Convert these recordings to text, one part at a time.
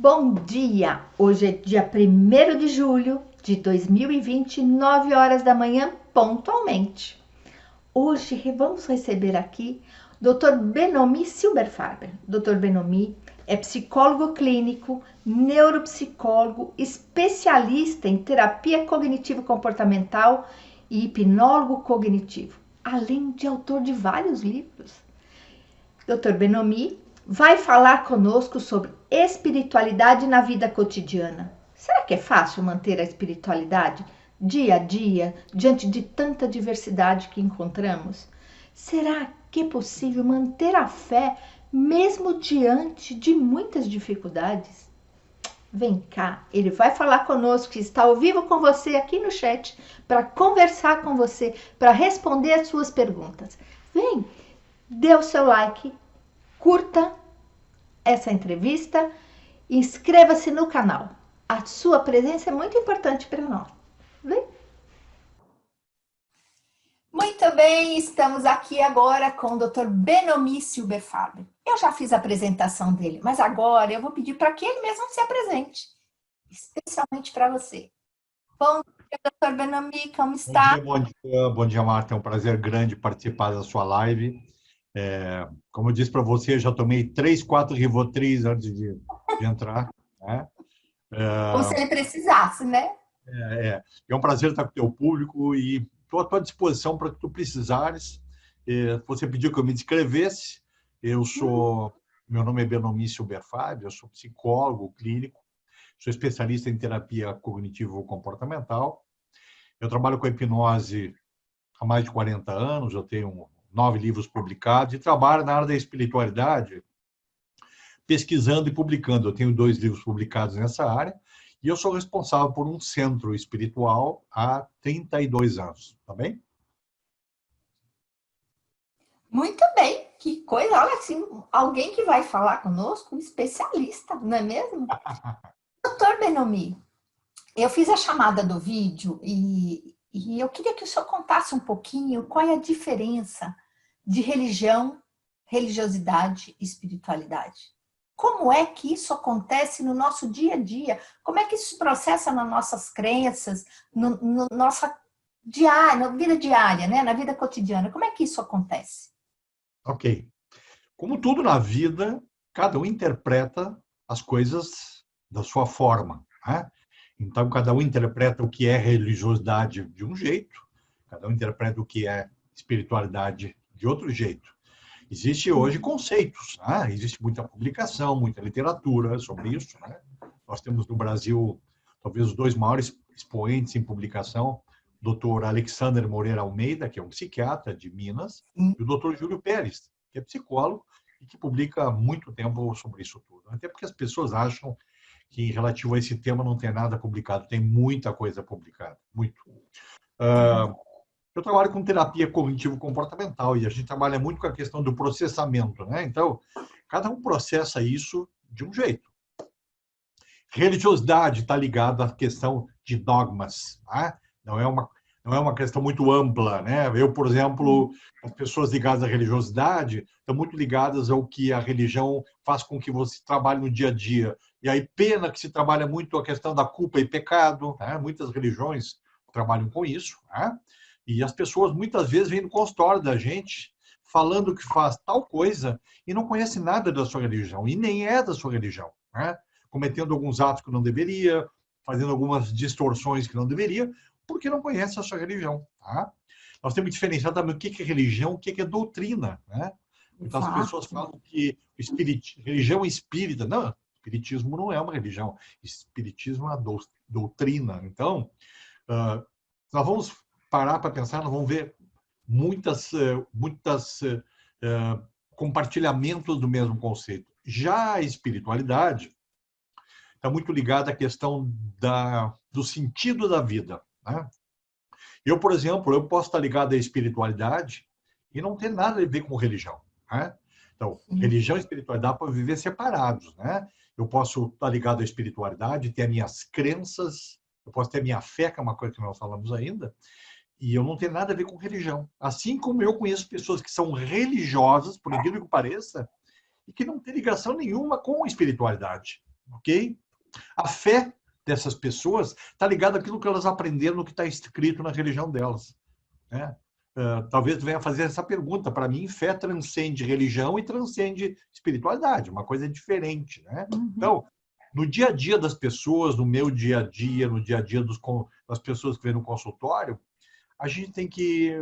Bom dia! Hoje é dia 1º de julho de 2020, 9 horas da manhã, pontualmente. Hoje vamos receber aqui Dr. Benomi Silberfarber. Dr. Benomi é psicólogo clínico, neuropsicólogo, especialista em terapia cognitivo-comportamental e hipnólogo cognitivo, além de autor de vários livros. Dr. Benomi vai falar conosco sobre espiritualidade na vida cotidiana. Será que é fácil manter a espiritualidade dia a dia, diante de tanta diversidade que encontramos? Será que é possível manter a fé mesmo diante de muitas dificuldades? Vem cá, ele vai falar conosco, está ao vivo com você aqui no chat, para conversar com você, para responder as suas perguntas. Vem, dê o seu like, curta essa entrevista e inscreva-se no canal. A sua presença é muito importante para nós. Vem? Muito bem, estamos aqui agora com o Dr. Benomi Silberfarber. Eu já fiz a apresentação dele, mas agora eu vou pedir para que ele mesmo se apresente, especialmente para você. Bom dia, Dr. Benomi, como está? Bom dia, Marta. É um prazer grande participar da sua live. Como eu disse para você, eu já tomei 3, 4 Rivotris antes de entrar, né? Como se ele precisasse, né? É um prazer estar com o teu público e estou à tua disposição para o que tu precisares. Você pediu que eu me descrevesse. Meu nome é Benomi Silberfarber, eu sou psicólogo clínico, sou especialista em terapia cognitivo-comportamental. Eu trabalho com hipnose há mais de 40 anos, eu tenho 9 livros publicados e trabalho na área da espiritualidade, pesquisando e publicando. Eu tenho 2 livros publicados nessa área e eu sou responsável por um centro espiritual há 32 anos, tá bem? Muito bem, que coisa, olha assim, alguém que vai falar conosco, um especialista, não é mesmo? Doutor Benomi, eu fiz a chamada do vídeo e eu queria que o senhor contasse um pouquinho qual é a diferença de religião, religiosidade e espiritualidade. Como é que isso acontece no nosso dia a dia? Como é que isso se processa nas nossas crenças, no nossa diária, na vida diária, né? Na vida cotidiana? Como é que isso acontece? Ok. Como tudo na vida, cada um interpreta as coisas da sua forma, né? Então, cada um interpreta o que é religiosidade de um jeito, cada um interpreta o que é espiritualidade de outro jeito. Existe hoje conceitos, né? Existe muita publicação, muita literatura sobre isso, né? Nós temos no Brasil, talvez, os 2 maiores expoentes em publicação, o Dr. Alexander Moreira Almeida, que é um psiquiatra de Minas, e o Dr. Júlio Pérez, que é psicólogo e que publica há muito tempo sobre isso tudo. Até porque as pessoas acham que, relativo a esse tema, não tem nada publicado. Tem muita coisa publicada, muito. Eu trabalho com terapia cognitivo-comportamental e a gente trabalha muito com a questão do processamento, né? Então, cada um processa isso de um jeito. Religiosidade está ligada à questão de dogmas, né? Não é uma questão muito ampla, né? Eu, por exemplo, as pessoas ligadas à religiosidade estão muito ligadas ao que a religião faz com que você trabalhe no dia a dia. E aí, pena que se trabalha muito a questão da culpa e pecado, né? Muitas religiões trabalham com isso, né? E as pessoas muitas vezes vêm no consultório da gente falando que faz tal coisa e não conhece nada da sua religião, e nem é da sua religião, né? Cometendo alguns atos que não deveria, fazendo algumas distorções que não deveria, porque não conhece a sua religião. Tá? Nós temos que diferenciar também o que é religião, o que é doutrina. Né? Então, as pessoas falam que religião espírita. Não, espiritismo não é uma religião. Espiritismo é uma doutrina. Então, nós vamos parar para pensar, nós vamos ver muitas compartilhamentos do mesmo conceito. Já a espiritualidade está muito ligada à questão do sentido da vida. Né? Eu, por exemplo, eu posso estar ligado à espiritualidade e não ter nada a ver com religião. Né? Então, religião e espiritualidade podem viver separados. Né? Eu posso estar ligado à espiritualidade, ter as minhas crenças, eu posso ter a minha fé, que é uma coisa que nós falamos ainda, e eu não tenho nada a ver com religião. Assim como eu conheço pessoas que são religiosas, por incrível que pareça, e que não têm ligação nenhuma com a espiritualidade. ok? A fé dessas pessoas está ligada àquilo que elas aprenderam no que está escrito na religião delas, né? Talvez venha fazer essa pergunta. Para mim, fé transcende religião e transcende espiritualidade, uma coisa diferente, né? Então, no dia a dia das pessoas, no meu dia a dia, no dia a dia das pessoas que vêm no consultório, a gente tem que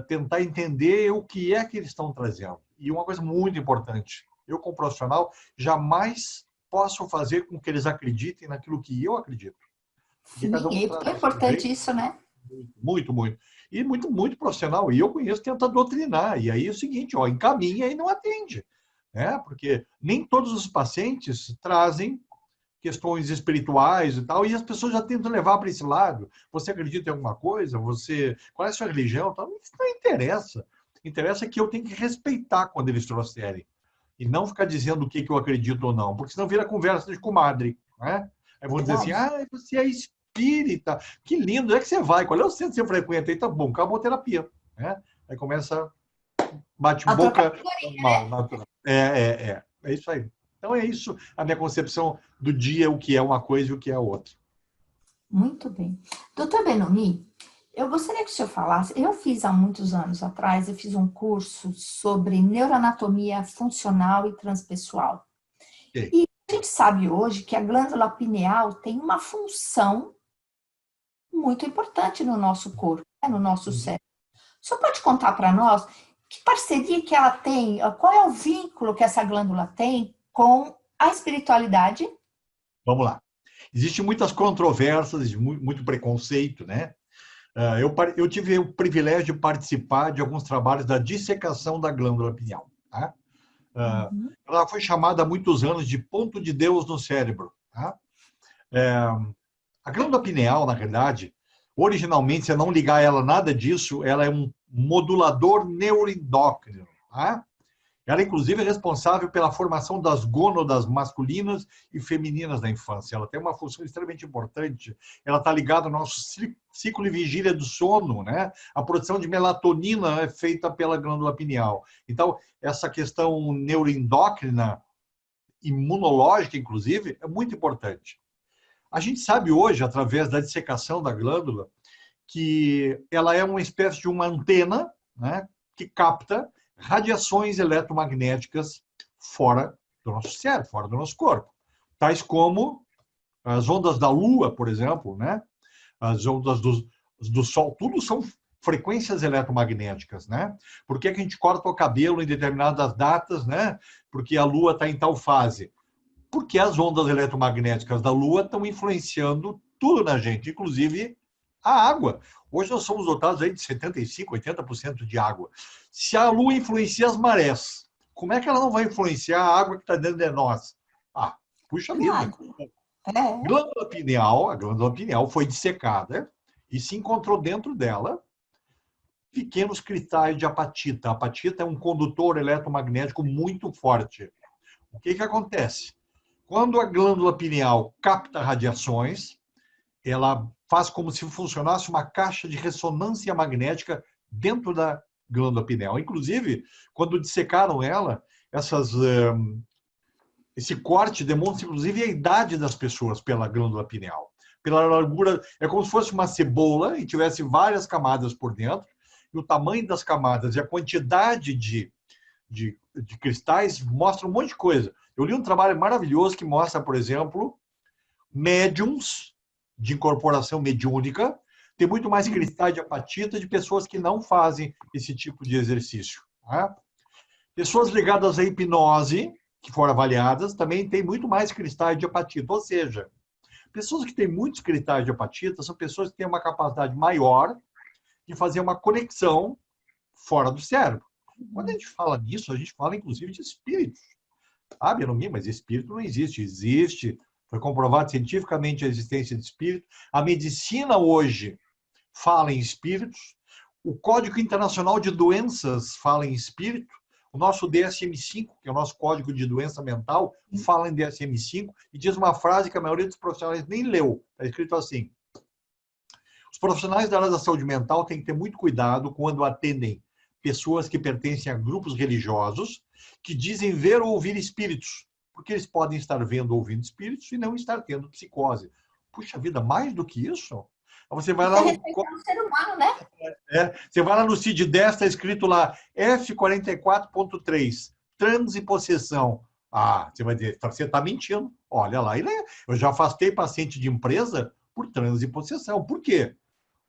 tentar entender o que é que eles estão trazendo. E uma coisa muito importante, eu como profissional jamais posso fazer com que eles acreditem naquilo que eu acredito. Porque sim, cada um é importante isso, né? Muito, muito. E muito, muito profissional. E eu conheço, tenta doutrinar. E aí é o seguinte, ó, encaminha e não atende. Né? Porque nem todos os pacientes trazem questões espirituais e tal, e as pessoas já tentam levar para esse lado. Você acredita em alguma coisa? Qual é a sua religião? Isso não interessa. Interessa que eu tenho que respeitar quando eles trouxerem. E não ficar dizendo o que eu acredito ou não, porque senão vira conversa de comadre. Né? Aí vão dizer assim, você é espírita, que lindo, onde é que você vai? Qual é o centro que você frequenta? Aí tá bom, acabou a terapia. Né? Aí começa bate-boca normal, natural. É isso aí. Então é isso a minha concepção do dia, o que é uma coisa e o que é outra. Muito bem. Doutor Benomi, eu gostaria que o senhor falasse, eu fiz há muitos anos atrás, eu fiz um curso sobre neuroanatomia funcional e transpessoal. Okay. E a gente sabe hoje que a glândula pineal tem uma função muito importante no nosso corpo, no nosso cérebro. O senhor pode contar para nós que parceria que ela tem, qual é o vínculo que essa glândula tem com a espiritualidade? Vamos lá. Existem muitas controvérsias, muito preconceito, né? Eu tive o privilégio de participar de alguns trabalhos da dissecação da glândula pineal. Tá? Ela foi chamada há muitos anos de ponto de Deus no cérebro. Tá? A glândula pineal, na realidade, originalmente, se eu não ligar ela nada disso, ela é um modulador neuroendócrino. Tá? Ela, inclusive, é responsável pela formação das gônadas masculinas e femininas na infância. Ela tem uma função extremamente importante. Ela está ligada ao nosso ciclo e vigília do sono, né? A produção de melatonina é feita pela glândula pineal. Então, essa questão neuroendócrina, imunológica, inclusive, é muito importante. A gente sabe hoje, através da dissecação da glândula, que ela é uma espécie de uma antena, né, que capta radiações eletromagnéticas fora do nosso cérebro, fora do nosso corpo. Tais como as ondas da Lua, por exemplo, né? As ondas do Sol, tudo são frequências eletromagnéticas, né? Por que a gente corta o cabelo em determinadas datas, né? Porque a Lua está em tal fase. Porque as ondas eletromagnéticas da Lua estão influenciando tudo na gente, inclusive a água. Hoje nós somos dotados aí de 75%, 80% de água. Se a Lua influencia as marés, como é que ela não vai influenciar a água que está dentro de nós? Puxa vida. A glândula pineal foi dissecada e se encontrou dentro dela pequenos cristais de apatita. A apatita é um condutor eletromagnético muito forte. O que acontece? Quando a glândula pineal capta radiações, ela faz como se funcionasse uma caixa de ressonância magnética dentro da glândula pineal. Inclusive, quando dissecaram ela, esse corte demonstra, inclusive, a idade das pessoas pela glândula pineal. Pela largura, é como se fosse uma cebola e tivesse várias camadas por dentro, e o tamanho das camadas e a quantidade de cristais mostra um monte de coisa. Eu li um trabalho maravilhoso que mostra, por exemplo, médiums de incorporação mediúnica, tem muito mais cristais de apatita de pessoas que não fazem esse tipo de exercício. Tá? Pessoas ligadas à hipnose, que foram avaliadas, também tem muito mais cristais de apatita. Ou seja, pessoas que têm muitos cristais de apatita são pessoas que têm uma capacidade maior de fazer uma conexão fora do cérebro. Quando a gente fala nisso, a gente fala inclusive de espíritos. Benomi, mas espírito não existe. Existe. Foi comprovado cientificamente a existência de espírito. A medicina hoje fala em espíritos. O Código Internacional de Doenças fala em espírito. O nosso DSM-5, que é o nosso Código de Doença Mental, fala em DSM-5 e diz uma frase que a maioria dos profissionais nem leu. Está escrito assim: os profissionais da área da saúde mental têm que ter muito cuidado quando atendem pessoas que pertencem a grupos religiosos que dizem ver ou ouvir espíritos, porque eles podem estar vendo ou ouvindo espíritos e não estar tendo psicose. Puxa vida, mais do que isso? Você vai lá Você no, respeitar o ser humano, né? você vai lá no CID-10, está escrito lá F44.3, transe e possessão. Ah, você vai dizer, você está mentindo. Olha lá, eu já afastei paciente de empresa por transe e possessão. Por quê?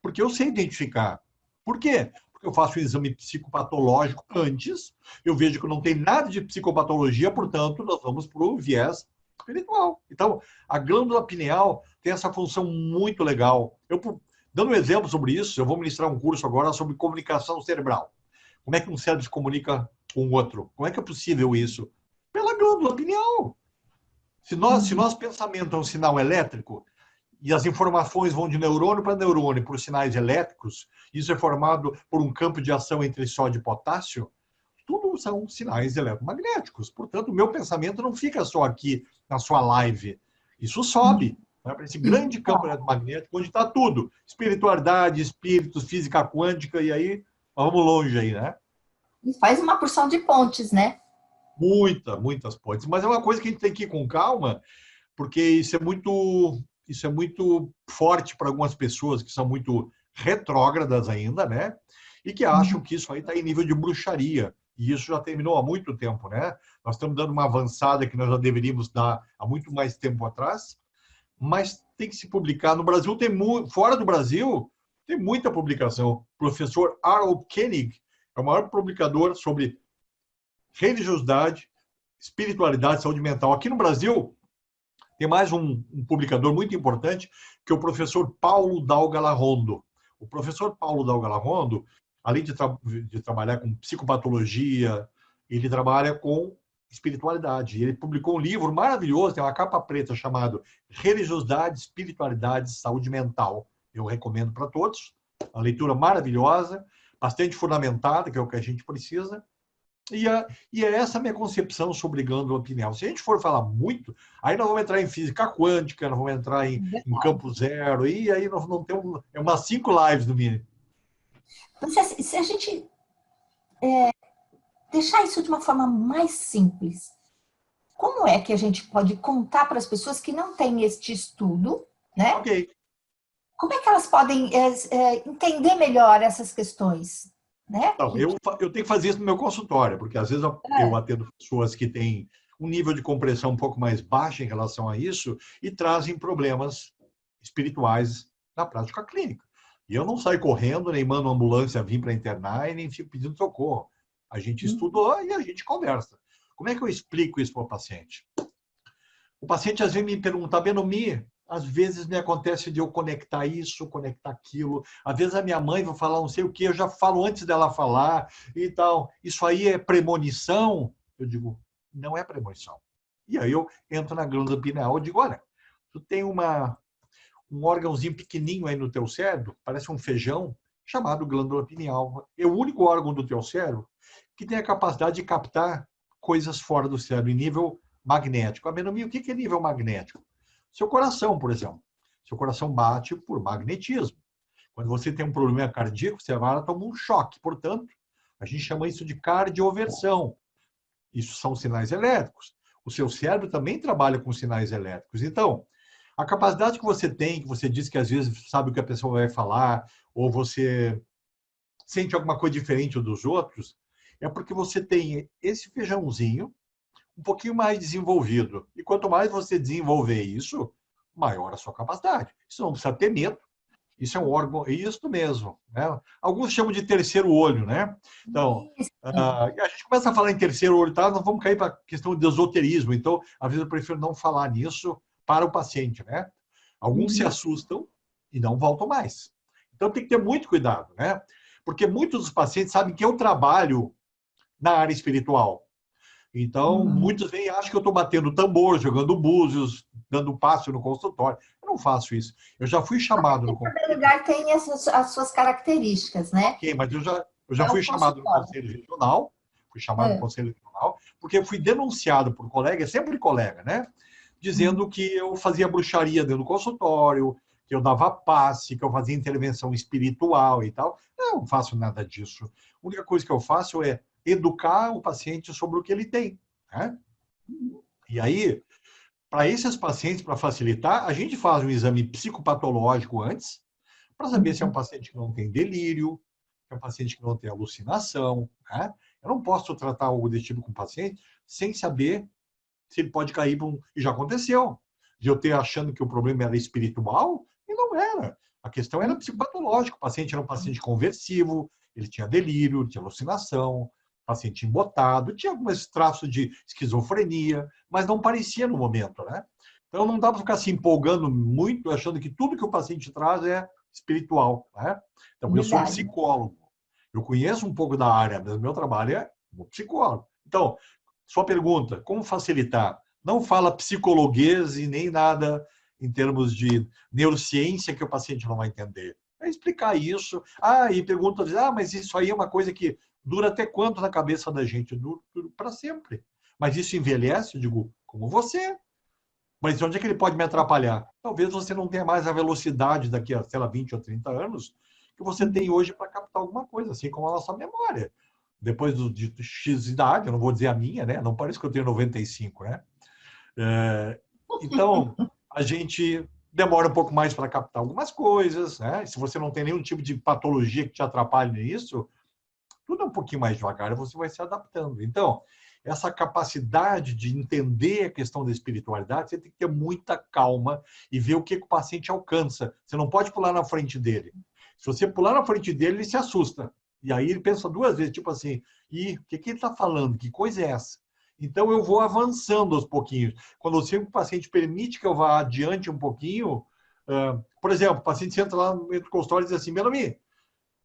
Porque eu sei identificar. Por quê? Porque eu faço um exame psicopatológico antes, eu vejo que não tem nada de psicopatologia, portanto, nós vamos para o viés espiritual. Então, a glândula pineal tem essa função muito legal. Dando um exemplo sobre isso, eu vou ministrar um curso agora sobre comunicação cerebral. Como é que um cérebro se comunica com o outro? Como é que é possível isso? Pela glândula pineal. Se nosso pensamento é um sinal elétrico, e as informações vão de neurônio para neurônio por sinais elétricos, isso é formado por um campo de ação entre sódio e potássio, tudo são sinais eletromagnéticos. Portanto, o meu pensamento não fica só aqui na sua live. Isso sobe para esse grande campo eletromagnético, onde está tudo. Espiritualidade, espíritos, física quântica, e aí vamos longe aí, né? E faz uma porção de pontes, né? Muitas pontes. Mas é uma coisa que a gente tem que ir com calma, porque isso é muito forte para algumas pessoas que são muito retrógradas ainda, né? E que acham que isso aí está em nível de bruxaria. E isso já terminou há muito tempo, né? Nós estamos dando uma avançada que nós já deveríamos dar há muito mais tempo atrás, mas tem que se publicar. No Brasil, fora do Brasil, tem muita publicação. O professor Harold Koenig é o maior publicador sobre religiosidade, espiritualidade, saúde mental. Aqui no Brasil, tem mais um publicador muito importante, que é o professor Paulo Dalgala Rondo. O professor Paulo Dalgala Rondo, além de trabalhar com psicopatologia, ele trabalha com espiritualidade. Ele publicou um livro maravilhoso, tem uma capa preta, chamado Religiosidade, Espiritualidade e Saúde Mental. Eu recomendo para todos. Uma leitura maravilhosa, bastante fundamentada, que é o que a gente precisa. E é essa a minha concepção sobre glândula pineal. Se a gente for falar muito, aí nós vamos entrar em física quântica, nós vamos entrar em campo zero, e aí nós não temos umas 5 lives no mínimo. Então, se a gente deixar isso de uma forma mais simples, como é que a gente pode contar para as pessoas que não têm este estudo, né? Ok. Como é que elas podem entender melhor essas questões? Né? Então, eu tenho que fazer isso no meu consultório, porque às vezes eu atendo pessoas que têm um nível de compreensão um pouco mais baixo em relação a isso e trazem problemas espirituais na prática clínica. E eu não saio correndo, nem mando uma ambulância vir para internar e nem fico pedindo socorro. A gente estudou e a gente conversa. Como é que eu explico isso para o paciente? O paciente às vezes me pergunta, Benomi, às vezes me acontece de eu conectar isso, conectar aquilo. Às vezes a minha mãe vai falar não sei o quê, eu já falo antes dela falar e tal. Isso aí é premonição? Eu digo, não é premonição. E aí eu entro na glândula pineal e digo, olha, tu tem um órgãozinho pequenininho aí no teu cérebro, parece um feijão, chamado glândula pineal. É o único órgão do teu cérebro que tem a capacidade de captar coisas fora do cérebro, em nível magnético. A Benomi, o que é nível magnético? Seu coração, por exemplo. Seu coração bate por magnetismo. Quando você tem um problema cardíaco, você vai tomar um choque. Portanto, a gente chama isso de cardioversão. Isso são sinais elétricos. O seu cérebro também trabalha com sinais elétricos. Então, a capacidade que você tem, que você diz que às vezes sabe o que a pessoa vai falar, ou você sente alguma coisa diferente dos outros, é porque você tem esse feijãozinho um pouquinho mais desenvolvido. E quanto mais você desenvolver isso, maior a sua capacidade. Isso não precisa ter medo. Isso é um órgão, é isso mesmo. Né? Alguns chamam de terceiro olho, né? Então, a gente começa a falar em terceiro olho, tá? Nós vamos cair para a questão de esoterismo. Então, às vezes eu prefiro não falar nisso para o paciente, né? Alguns se assustam e não voltam mais. Então, tem que ter muito cuidado, né? Porque muitos dos pacientes sabem que eu trabalho na área espiritual. Então, muitos vêm e acham que eu estou batendo tambor, jogando búzios, dando passo no consultório. Eu não faço isso. Eu já fui chamado no conselho. Cada lugar tem as suas características, né? Ok, mas eu já fui chamado no conselho regional, porque eu fui denunciado por colega, sempre colega, né? Dizendo que eu fazia bruxaria dentro do consultório, que eu dava passe, que eu fazia intervenção espiritual e tal. Eu não faço nada disso. A única coisa que eu faço é educar o paciente sobre o que ele tem. Né? E aí, para esses pacientes, para facilitar, a gente faz um exame psicopatológico antes, para saber se é um paciente que não tem delírio, se é um paciente que não tem alucinação, né? Eu não posso tratar algo desse tipo com o paciente sem saber se ele pode cair para um... E já aconteceu. De eu ter achando que o problema era espiritual, e não era. A questão era psicopatológica. O paciente era um paciente conversivo, ele tinha delírio, tinha alucinação, paciente embotado, tinha alguns traços de esquizofrenia, mas não parecia no momento, né? Então não dá para ficar se empolgando muito, achando que tudo que o paciente traz é espiritual, né? Então eu sou Verdade. psicólogo, eu conheço um pouco da área, mas meu trabalho é como psicólogo. Então, sua pergunta, como facilitar? Não fala psicologuês e nem nada em termos de neurociência que o paciente não vai entender. É explicar isso. Ah, e pergunta, mas isso aí é uma coisa que dura até quanto na cabeça da gente? Dura para sempre. Mas isso envelhece? Eu digo, como você. Mas onde é que ele pode me atrapalhar? Talvez você não tenha mais a velocidade daqui a, sei lá, 20 ou 30 anos que você tem hoje para captar alguma coisa, assim como a nossa memória. Depois de X idade, eu não vou dizer a minha, né? Não parece que eu tenho 95, né? Então, a gente demora um pouco mais para captar algumas coisas, né? Se você não tem nenhum tipo de patologia que te atrapalhe nisso, tudo é um pouquinho mais devagar e você vai se adaptando. Então, essa capacidade de entender a questão da espiritualidade, você tem que ter muita calma e ver o que o paciente alcança. Você não pode pular na frente dele. Se você pular na frente dele, ele se assusta. E aí ele pensa duas vezes, tipo assim, o que ele está falando? Que coisa é essa? Então, eu vou avançando aos pouquinhos. Quando o paciente permite que eu vá adiante um pouquinho, por exemplo, o paciente entra lá no consultório e diz assim, Melanie,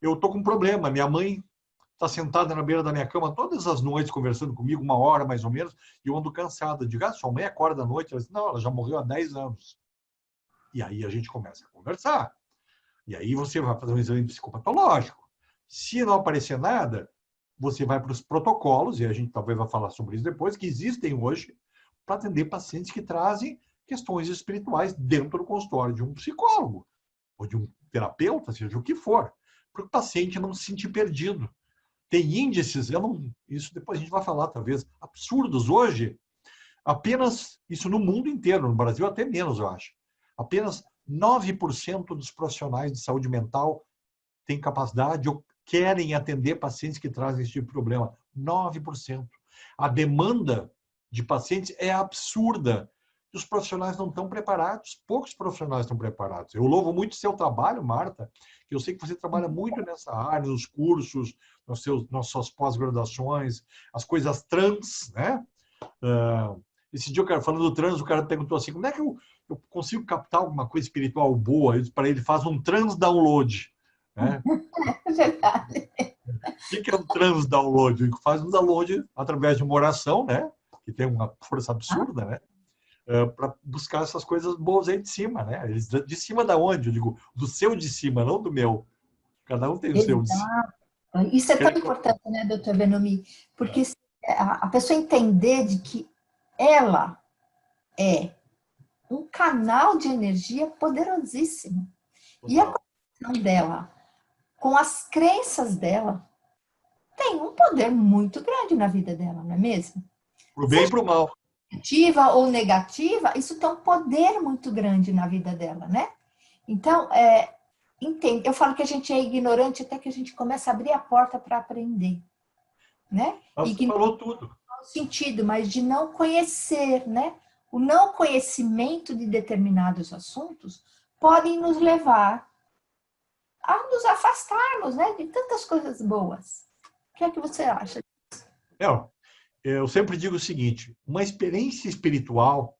eu estou com um problema, minha mãe está sentada na beira da minha cama todas as noites conversando comigo, 1 hora mais ou menos, e eu ando cansado. Eu digo, sua mãe acorda à noite? Ela diz, não, ela já morreu há 10 anos. E aí a gente começa a conversar. E aí você vai fazer um exame psicopatológico. Se não aparecer nada, você vai para os protocolos, e a gente talvez vai falar sobre isso depois, que existem hoje para atender pacientes que trazem questões espirituais dentro do consultório de um psicólogo, ou de um terapeuta, seja o que for, para o paciente não se sentir perdido. Tem índices, isso depois a gente vai falar talvez, absurdos hoje, apenas, isso no mundo inteiro, no Brasil até menos, eu acho, apenas 9% dos profissionais de saúde mental têm capacidade ou querem atender pacientes que trazem esse tipo de problema. 9%. A demanda de pacientes é absurda. Os profissionais não estão preparados, poucos profissionais estão preparados. Eu louvo muito o seu trabalho, Marta, que eu sei que você trabalha muito nessa área, nos cursos, nas suas pós-graduações, as coisas trans, né? Esse dia, falando do trans, o cara perguntou assim, como é que eu consigo captar alguma coisa espiritual boa? Para ele, faz um trans-download. Né? É verdade. O que é um trans-download? Faz um download através de uma oração, né? Que tem uma força absurda, né? Para buscar essas coisas boas aí de cima, né? De cima da onde? Eu digo, do seu de cima, não do meu. Cada um tem o seu de cima. Isso é tão importante, né, doutor Benomi? Porque a pessoa entender de que ela é um canal de energia poderosíssimo. E a conexão dela com as crenças dela tem um poder muito grande na vida dela, não é mesmo? Pro bem e pro mal. Positiva ou negativa, isso tem um poder muito grande na vida dela, né? Então, entende? Eu falo que a gente é ignorante até que a gente começa a abrir a porta para aprender, né? Você falou tudo. No sentido, mas de não conhecer, né? O não conhecimento de determinados assuntos podem nos levar a nos afastarmos, né? De tantas coisas boas. O que é que você acha? Eu sempre digo o seguinte, uma experiência espiritual,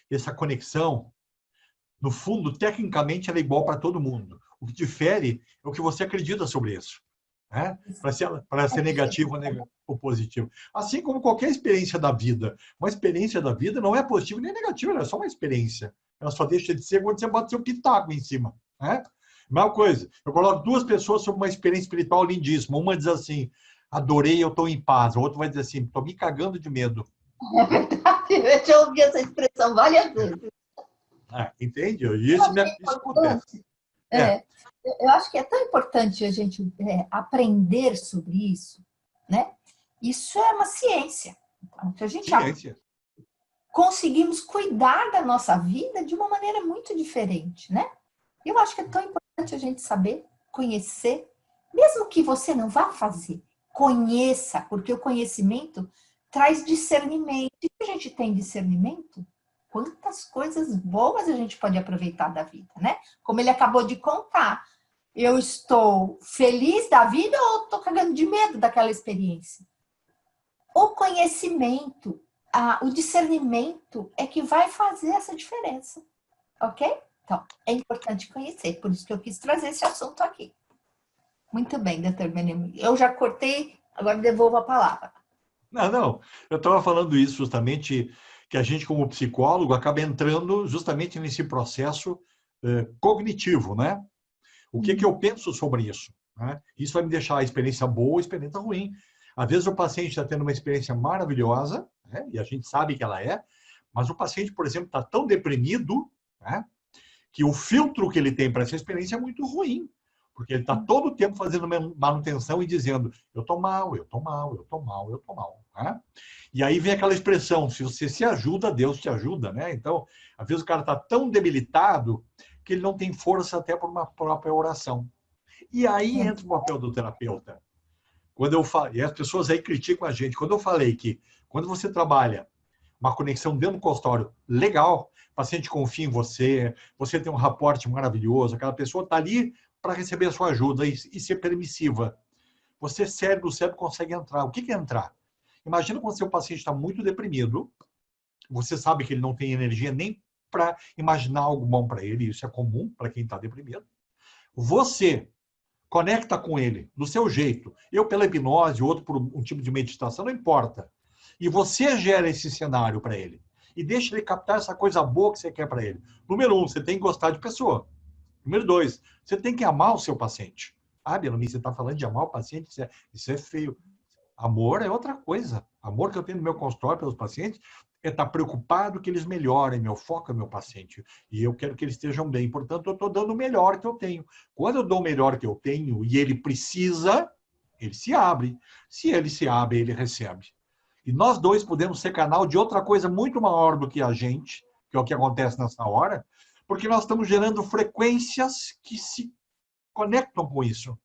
essa conexão, no fundo, tecnicamente, ela é igual para todo mundo. O que difere é o que você acredita sobre isso. Né? Para ser negativo ou positivo. Assim como qualquer experiência da vida. Uma experiência da vida não é positiva nem negativa, ela é só uma experiência. Ela só deixa de ser quando você bate seu pitaco em cima. Né? Mesma coisa, eu coloco duas pessoas sobre uma experiência espiritual lindíssima. Uma diz assim, adorei, eu estou em paz. O outro vai dizer assim, estou me cagando de medo. É verdade, eu já ouvi essa expressão várias vezes. Entende? Isso acontece. Eu acho que é tão importante a gente aprender sobre isso, né? Isso é uma ciência. Então, a gente ciência. conseguimos cuidar da nossa vida de uma maneira muito diferente, né? Eu acho que é tão importante a gente saber, conhecer, mesmo que você não vá fazer, conheça, porque o conhecimento traz discernimento. E se a gente tem discernimento, quantas coisas boas a gente pode aproveitar da vida, né? Como ele acabou de contar, eu estou feliz da vida ou estou cagando de medo daquela experiência? O conhecimento, o discernimento é que vai fazer essa diferença, ok? Então, é importante conhecer, por isso que eu quis trazer esse assunto aqui. Muito bem, doutor Benjamin. Eu já cortei, agora devolvo a palavra. Não. Eu estava falando isso justamente, que a gente, como psicólogo, acaba entrando justamente nesse processo cognitivo, né? O que eu penso sobre isso? Né? Isso vai me deixar a experiência boa ou a experiência ruim. Às vezes o paciente está tendo uma experiência maravilhosa, né? E a gente sabe que ela é, mas o paciente, por exemplo, está tão deprimido, né? Que o filtro que ele tem para essa experiência é muito ruim. Porque ele está todo o tempo fazendo manutenção e dizendo, eu estou mal, eu estou mal, eu estou mal, eu estou mal. Né? E aí vem aquela expressão, se você se ajuda, Deus te ajuda. Né? Então, às vezes o cara está tão debilitado que ele não tem força até por uma própria oração. E aí entra o papel do terapeuta. Quando eu falo, e as pessoas aí criticam a gente, quando eu falei que quando você trabalha uma conexão dentro do consultório legal, o paciente confia em você, você tem um raporte maravilhoso, aquela pessoa está ali para receber a sua ajuda e ser permissiva. Você, cérebro consegue entrar. O que é entrar? Imagina quando o seu paciente está muito deprimido, você sabe que ele não tem energia nem para imaginar algo bom para ele, isso é comum para quem está deprimido. Você conecta com ele do seu jeito, eu pela hipnose, outro por um tipo de meditação, não importa. E você gera esse cenário para ele. E deixa ele captar essa coisa boa que você quer para ele. Número 1, você tem que gostar de pessoa. Número 2, você tem que amar o seu paciente. Ah, Belami, você está falando de amar o paciente? Isso é feio. Amor é outra coisa. Amor que eu tenho no meu consultório pelos pacientes é estar preocupado que eles melhorem. Meu foco é meu paciente. E eu quero que eles estejam bem. Portanto, eu estou dando o melhor que eu tenho. Quando eu dou o melhor que eu tenho e ele precisa, ele se abre. Se ele se abre, ele recebe. E nós dois podemos ser canal de outra coisa muito maior do que a gente, que é o que acontece nessa hora, porque nós estamos gerando frequências que se conectam com isso.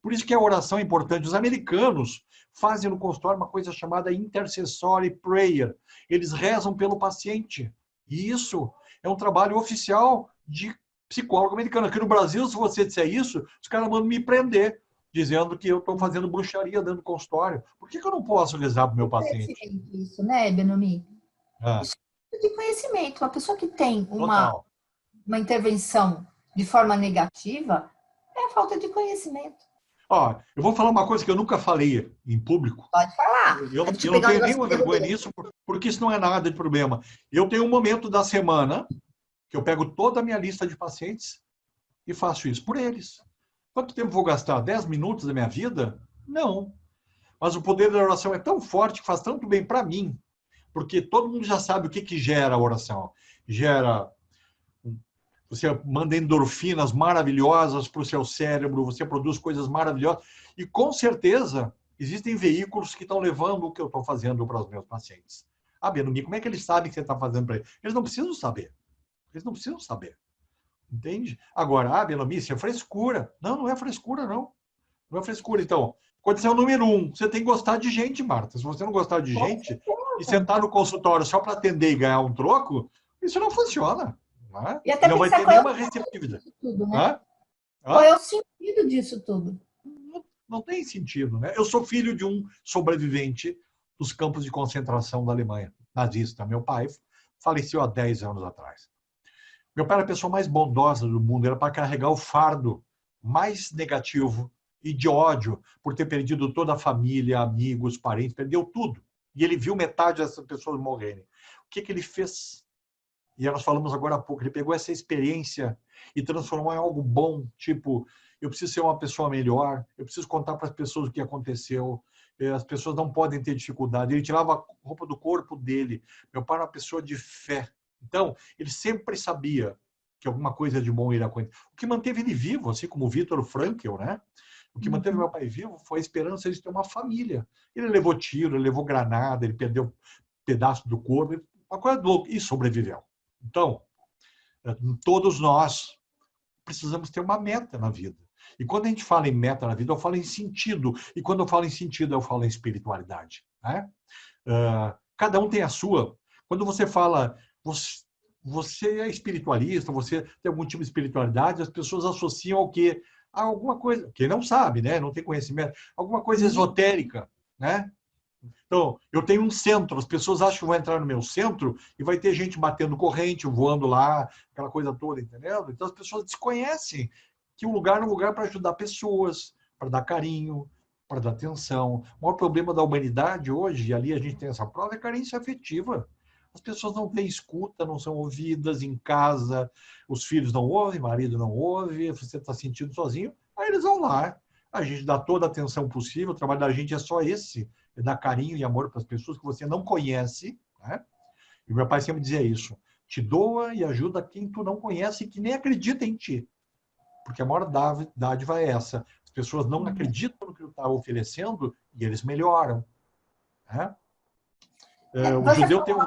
Por isso que a oração é importante. Os americanos fazem no consultório uma coisa chamada intercessory prayer. Eles rezam pelo paciente. E isso é um trabalho oficial de psicólogo americano. Aqui no Brasil, se você disser isso, os caras mandam me prender, dizendo que eu estou fazendo bruxaria dentro do consultório. Por que eu não posso rezar para o meu paciente? Isso, né, Benjamin? Ah, Isso é de conhecimento. Uma pessoa que tem total. uma intervenção de forma negativa é falta de conhecimento. Ó, eu vou falar uma coisa que eu nunca falei em público. Pode falar. Eu não tenho nenhuma vergonha nisso, porque isso não é nada de problema. Eu tenho um momento da semana que eu pego toda a minha lista de pacientes e faço isso por eles. Quanto tempo vou gastar? 10 minutos da minha vida? Não. Mas o poder da oração é tão forte que faz tanto bem para mim, porque todo mundo já sabe o que gera a oração. Gera... Você manda endorfinas maravilhosas para o seu cérebro, você produz coisas maravilhosas. E, com certeza, existem veículos que estão levando o que eu estou fazendo para os meus pacientes. Ah, Benjamin, como é que eles sabem que você está fazendo para eles? Eles não precisam saber. Eles não precisam saber. Entende? Agora, Benjamin, isso é frescura. Não, não é frescura, não. Não é frescura. Então, condição número 1, você tem que gostar de gente, Marta. Se você não gostar de gente e sentar no consultório só para atender e ganhar um troco, isso não funciona. Né? E até não vai ter nenhuma receptividade. Tudo, né? Qual é o sentido disso tudo? Não tem sentido, né? Eu sou filho de um sobrevivente dos campos de concentração da Alemanha, nazista. Meu pai faleceu há 10 anos atrás. Meu pai era a pessoa mais bondosa do mundo, era para carregar o fardo mais negativo e de ódio por ter perdido toda a família, amigos, parentes, perdeu tudo. E ele viu metade dessas pessoas morrerem. O que ele fez? E nós falamos agora há pouco, ele pegou essa experiência e transformou em algo bom, tipo, eu preciso ser uma pessoa melhor, eu preciso contar para as pessoas o que aconteceu, as pessoas não podem ter dificuldade. Ele tirava a roupa do corpo dele. Meu pai era uma pessoa de fé. Então, ele sempre sabia que alguma coisa de bom iria acontecer. O que manteve ele vivo, assim como o Viktor Frankl, né? O que manteve meu pai vivo foi a esperança de ter uma família. Ele levou tiro, ele levou granada, ele perdeu um pedaço do corpo, uma coisa louca, e sobreviveu. Então, todos nós precisamos ter uma meta na vida. E quando a gente fala em meta na vida, eu falo em sentido. E quando eu falo em sentido, eu falo em espiritualidade. Né? Cada um tem a sua. Quando você fala, você é espiritualista, você tem algum tipo de espiritualidade, as pessoas associam ao quê? A alguma coisa, quem não sabe, né? Não tem conhecimento, alguma coisa esotérica, né? Então, eu tenho um centro, as pessoas acham que vão entrar no meu centro e vai ter gente batendo corrente, voando lá, aquela coisa toda, entendeu? Então, as pessoas desconhecem que o lugar é um lugar para ajudar pessoas, para dar carinho, para dar atenção. O maior problema da humanidade hoje, e ali a gente tem essa prova, é carência afetiva. As pessoas não têm escuta, não são ouvidas em casa, os filhos não ouvem, o marido não ouve, você está sentindo sozinho, aí eles vão lá. A gente dá toda a atenção possível, o trabalho da gente é só esse, é dar carinho e amor para as pessoas que você não conhece. Né? E meu pai sempre dizia isso, te doa e ajuda quem tu não conhece e que nem acredita em ti. Porque a maior dádiva é essa. As pessoas não acreditam no que tu está oferecendo e eles melhoram. Né? O judeu tem um...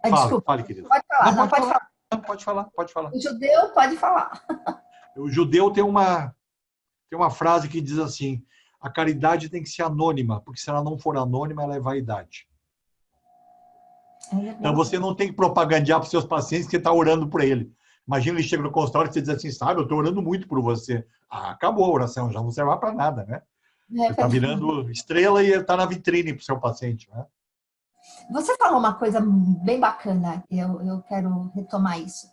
Desculpa, fale, querido. pode falar. Não, pode falar. Não, pode falar. O judeu pode falar. O judeu tem uma frase que diz assim, a caridade tem que ser anônima, porque se ela não for anônima, ela é vaidade. Então você não tem que propagandear para os seus pacientes que você está orando por ele. Imagina ele chega no consultório e você diz assim, sabe, eu estou orando muito por você. Ah, acabou a oração, já não serve para nada, né? Você está virando estrela e está na vitrine para o seu paciente, né? Você falou uma coisa bem bacana, eu quero retomar isso.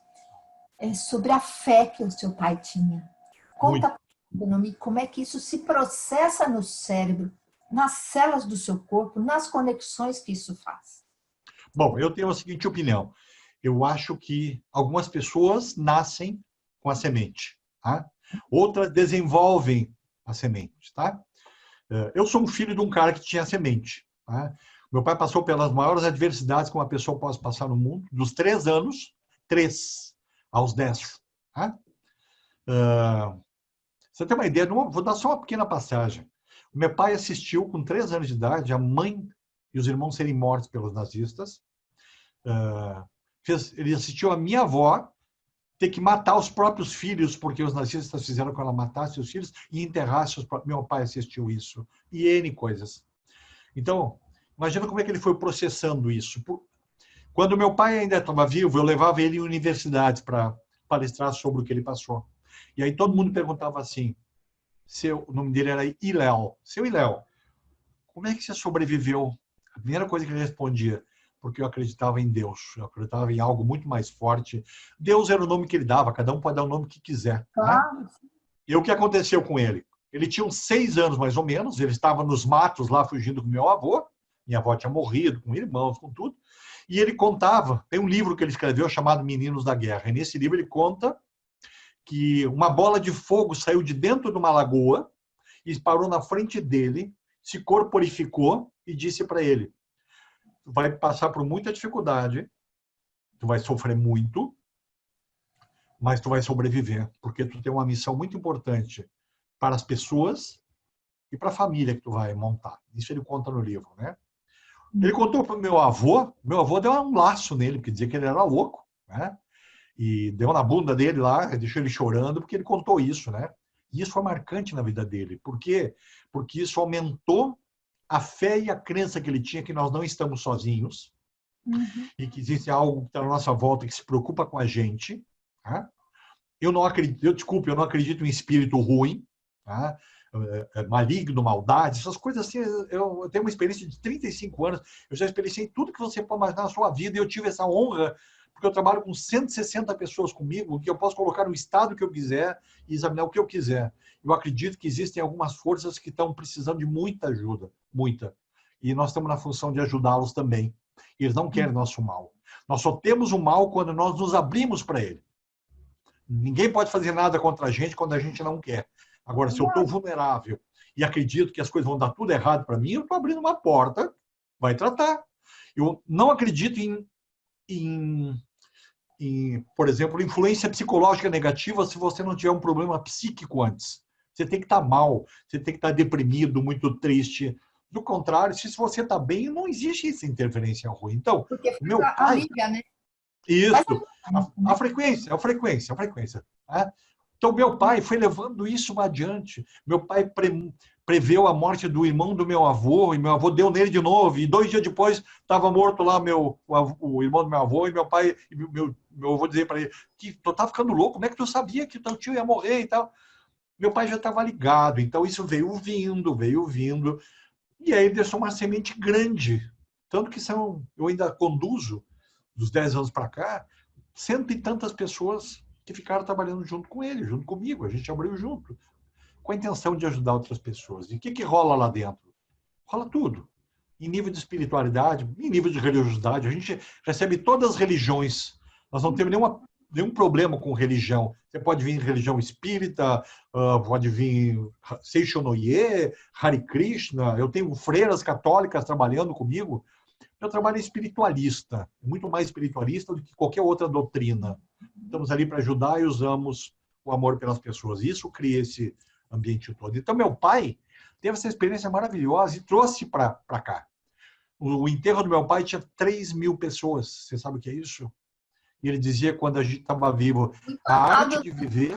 É sobre a fé que o seu pai tinha. Conta para mim como é que isso se processa no cérebro, nas células do seu corpo, nas conexões que isso faz. Bom, eu tenho a seguinte opinião. Eu acho que algumas pessoas nascem com a semente, tá? Outras desenvolvem a semente, tá? Eu sou um filho de um cara que tinha semente, tá? Meu pai passou pelas maiores adversidades que uma pessoa pode passar no mundo, dos 3 anos, 3 aos 10. Tá? Você tem uma ideia? Vou dar só uma pequena passagem. O meu pai assistiu, com 3 anos de idade, a mãe e os irmãos serem mortos pelos nazistas. Ele assistiu a minha avó ter que matar os próprios filhos, porque os nazistas fizeram que ela matasse os filhos e enterrasse os próprios. Meu pai assistiu isso. E N coisas. Então, imagina como é que ele foi processando isso. Quando meu pai ainda estava vivo, eu levava ele em universidades para palestrar sobre o que ele passou. E aí todo mundo perguntava assim, o nome dele era Iléo. Seu Iléo, como é que você sobreviveu? A primeira coisa que ele respondia, porque eu acreditava em Deus, eu acreditava em algo muito mais forte. Deus era o nome que ele dava, cada um pode dar o nome que quiser. Claro. Né? E o que aconteceu com ele? Ele tinha uns 6 anos, mais ou menos, ele estava nos matos lá, fugindo com meu avô, minha avó tinha morrido, com irmãos, com tudo, e ele contava, tem um livro que ele escreveu chamado Meninos da Guerra, e nesse livro ele conta que uma bola de fogo saiu de dentro de uma lagoa e parou na frente dele, se corporificou e disse para ele, tu vai passar por muita dificuldade, tu vai sofrer muito, mas tu vai sobreviver, porque tu tem uma missão muito importante para as pessoas e para a família que tu vai montar. Isso ele conta no livro, né? Ele contou para o meu avô deu um laço nele, porque dizia que ele era louco, né? E deu na bunda dele lá, deixou ele chorando, porque ele contou isso, né? E isso foi marcante na vida dele. Por quê? Porque isso aumentou a fé e a crença que ele tinha que nós não estamos sozinhos, e que existe algo que está à nossa volta que se preocupa com a gente. Tá? Eu não acredito em espírito ruim, tá? Maligno, maldade, essas coisas assim. Eu tenho uma experiência de 35 anos, eu já experienciei tudo que você pode imaginar na sua vida, e eu tive essa honra, porque eu trabalho com 160 pessoas comigo, que eu posso colocar no estado que eu quiser e examinar o que eu quiser. Eu acredito que existem algumas forças que estão precisando de muita ajuda, muita. E nós estamos na função de ajudá-los também. E eles não querem nosso mal. Nós só temos o mal quando nós nos abrimos para ele. Ninguém pode fazer nada contra a gente quando a gente não quer. Agora, se eu estou vulnerável e acredito que as coisas vão dar tudo errado para mim, eu estou abrindo uma porta, vai tratar. Eu não acredito em, por exemplo, influência psicológica negativa se você não tiver um problema psíquico antes. Você tem que estar mal, você tem que estar deprimido, muito triste. Do contrário, se você está bem, não existe essa interferência ruim. Então, Porque o meu fica pai... amiga, né? Mas, Isso, a frequência, a frequência, a frequência. Né? Então, meu pai foi levando isso adiante. Meu pai preveu a morte do irmão do meu avô, e meu avô deu nele de novo, e 2 dias depois estava morto lá o irmão do meu avô, e meu pai, e meu avô dizia para ele, que tu tá ficando louco, como é que tu sabia que teu tio ia morrer e tal? Meu pai já estava ligado, então isso veio vindo, e aí ele deixou uma semente grande. Tanto que eu ainda conduzo, dos 10 anos para cá, 100 e tantas pessoas que ficaram trabalhando junto com ele, junto comigo. A gente abriu junto, com a intenção de ajudar outras pessoas. E o que rola lá dentro? Rola tudo. Em nível de espiritualidade, em nível de religiosidade, a gente recebe todas as religiões. Nós não temos nenhum problema com religião. Você pode vir religião espírita, pode vir Seishonoye, Hare Krishna. Eu tenho freiras católicas trabalhando comigo. Meu trabalho é espiritualista, muito mais espiritualista do que qualquer outra doutrina. Estamos ali para ajudar e usamos o amor pelas pessoas. Isso cria esse ambiente todo. Então, meu pai teve essa experiência maravilhosa e trouxe para cá. O enterro do meu pai tinha 3.000 pessoas. Você sabe o que é isso? E ele dizia, quando a gente estava vivo, a arte de viver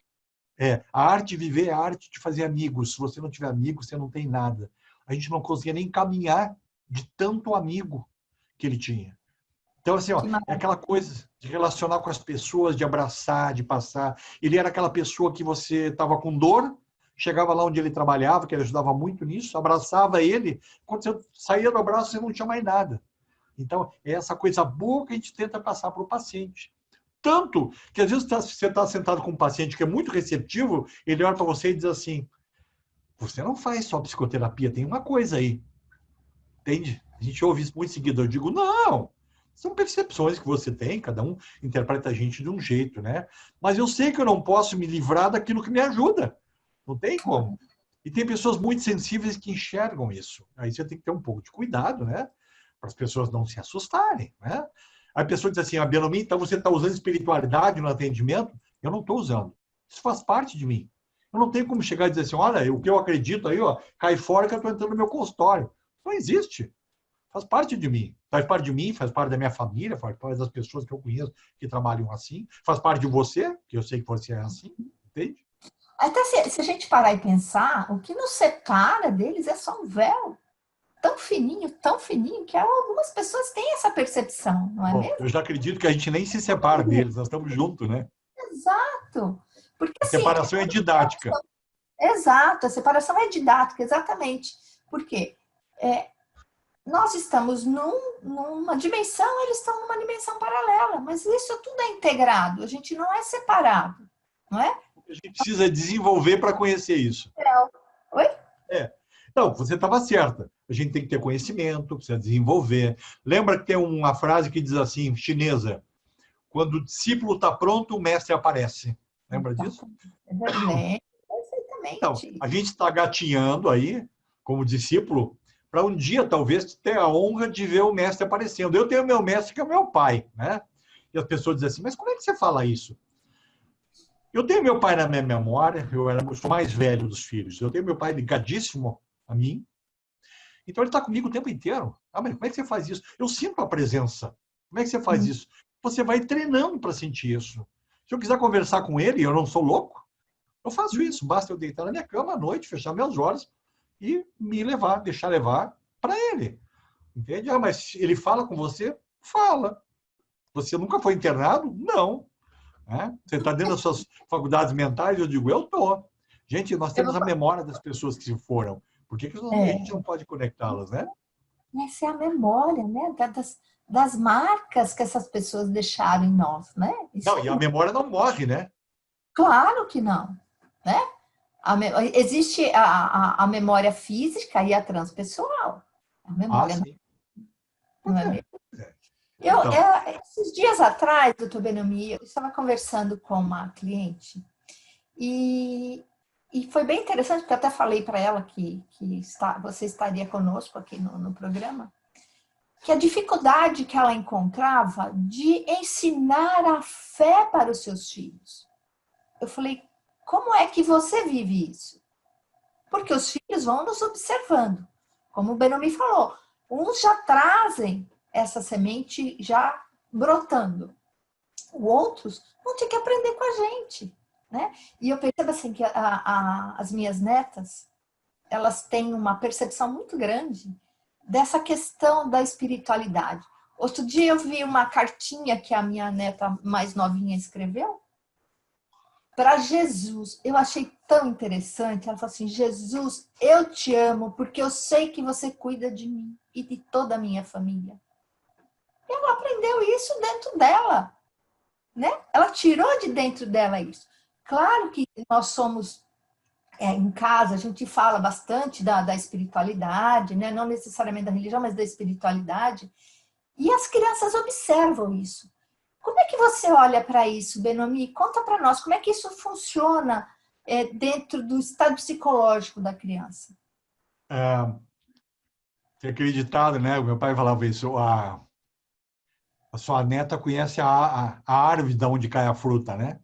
é a arte de fazer amigos. Se você não tiver amigos, você não tem nada. A gente não conseguia nem caminhar de tanto amigo que ele tinha. Então, assim, ó, é aquela coisa de relacionar com as pessoas, de abraçar, de passar. Ele era aquela pessoa que você estava com dor, chegava lá onde ele trabalhava, que ele ajudava muito nisso, abraçava ele, quando você saía do abraço, você não tinha mais nada. Então, é essa coisa boa que a gente tenta passar para o paciente. Tanto que, às vezes, você está sentado com um paciente que é muito receptivo, ele olha para você e diz assim, você não faz só psicoterapia, tem uma coisa aí. Entende? A gente ouve isso muito seguido. Eu digo, não, são percepções que você tem, cada um interpreta a gente de um jeito, né? Mas eu sei que eu não posso me livrar daquilo que me ajuda. Não tem como. E tem pessoas muito sensíveis que enxergam isso. Aí você tem que ter um pouco de cuidado, né? Para as pessoas não se assustarem, né? Aí a pessoa diz assim, Benomi, então você está usando espiritualidade no atendimento? Eu não estou usando. Isso faz parte de mim. Eu não tenho como chegar e dizer assim, olha, o que eu acredito aí, ó, cai fora que eu estou entrando no meu consultório. Não existe. Faz parte de mim. Faz parte de mim, faz parte da minha família, faz parte das pessoas que eu conheço que trabalham assim. Faz parte de você, que eu sei que você é assim. Entende? até se a gente parar e pensar, o que nos separa deles é só um véu tão fininho, que algumas pessoas têm essa percepção, não é Bom, mesmo? eu já acredito que a gente nem se separa deles, nós estamos juntos, né? Exato. Porque, A assim, separação é didática. exato, a separação é didática, exatamente. Por quê? Nós estamos numa dimensão, eles estão numa dimensão paralela, mas isso tudo é integrado, a gente não é separado, não é? A gente precisa desenvolver para conhecer isso. Oi? Então, você estava certa. A gente tem que ter conhecimento, precisa desenvolver. Lembra que tem uma frase que diz assim, chinesa, quando o discípulo está pronto, o mestre aparece. Lembra disso? Então, Perfeitamente. a gente está gatinhando aí, como discípulo, para um dia, talvez, ter a honra de ver o mestre aparecendo. Eu tenho meu mestre, que é o meu pai, né? E as pessoas dizem assim, mas como é que você fala isso? Eu tenho meu pai na minha memória, eu sou mais velho dos filhos, eu tenho meu pai ligadíssimo a mim, então ele está comigo o tempo inteiro. Ah, mas como é que você faz isso? Eu sinto a presença. Como é que você faz isso? Você vai treinando para sentir isso. Se eu quiser conversar com ele, eu não sou louco, eu faço isso. Basta eu deitar na minha cama à noite, fechar meus olhos e me levar, deixar levar para ele. Entende? Ah, mas ele fala com você? Fala. Você nunca foi internado? Não. Né? Você está dentro das suas faculdades mentais? Eu digo, eu estou. Gente, nós temos a memória das pessoas que se foram. Por que a gente não pode conectá-las, né? Essa é a memória, né? Das marcas que essas pessoas deixaram em nós, né? Não, e a memória não morre, né? Claro que não, né? Existe a memória física e a transpessoal. A memória Sim. não é mesmo? Então. Esses dias atrás, doutor Benomi, eu estava conversando com uma cliente e foi bem interessante, porque eu até falei para ela que você estaria conosco aqui no programa, que a dificuldade que ela encontrava de ensinar a fé para os seus filhos. Eu falei, como é que você vive isso? Porque os filhos vão nos observando. como o Benomi falou, uns já trazem essa semente já brotando. Outros vão ter que aprender com a gente, né? E eu percebo assim que as minhas netas, elas têm uma percepção muito grande dessa questão da espiritualidade. Outro dia eu vi uma cartinha que a minha neta mais novinha escreveu para Jesus. Eu achei tão interessante. Ela falou assim: Jesus, eu te amo porque eu sei que você cuida de mim e de toda a minha família. Ela aprendeu isso dentro dela, né? Ela tirou de dentro dela isso. Claro que nós somos, em casa, a gente fala bastante da espiritualidade, né? Não necessariamente da religião, mas da espiritualidade. E as crianças observam isso. Como é que você olha para isso, Benomi? Conta para nós, como é que isso funciona dentro do estado psicológico da criança? Tem aquele ditado, né? O meu pai falava isso, a sua neta conhece a árvore de onde cai a fruta, né?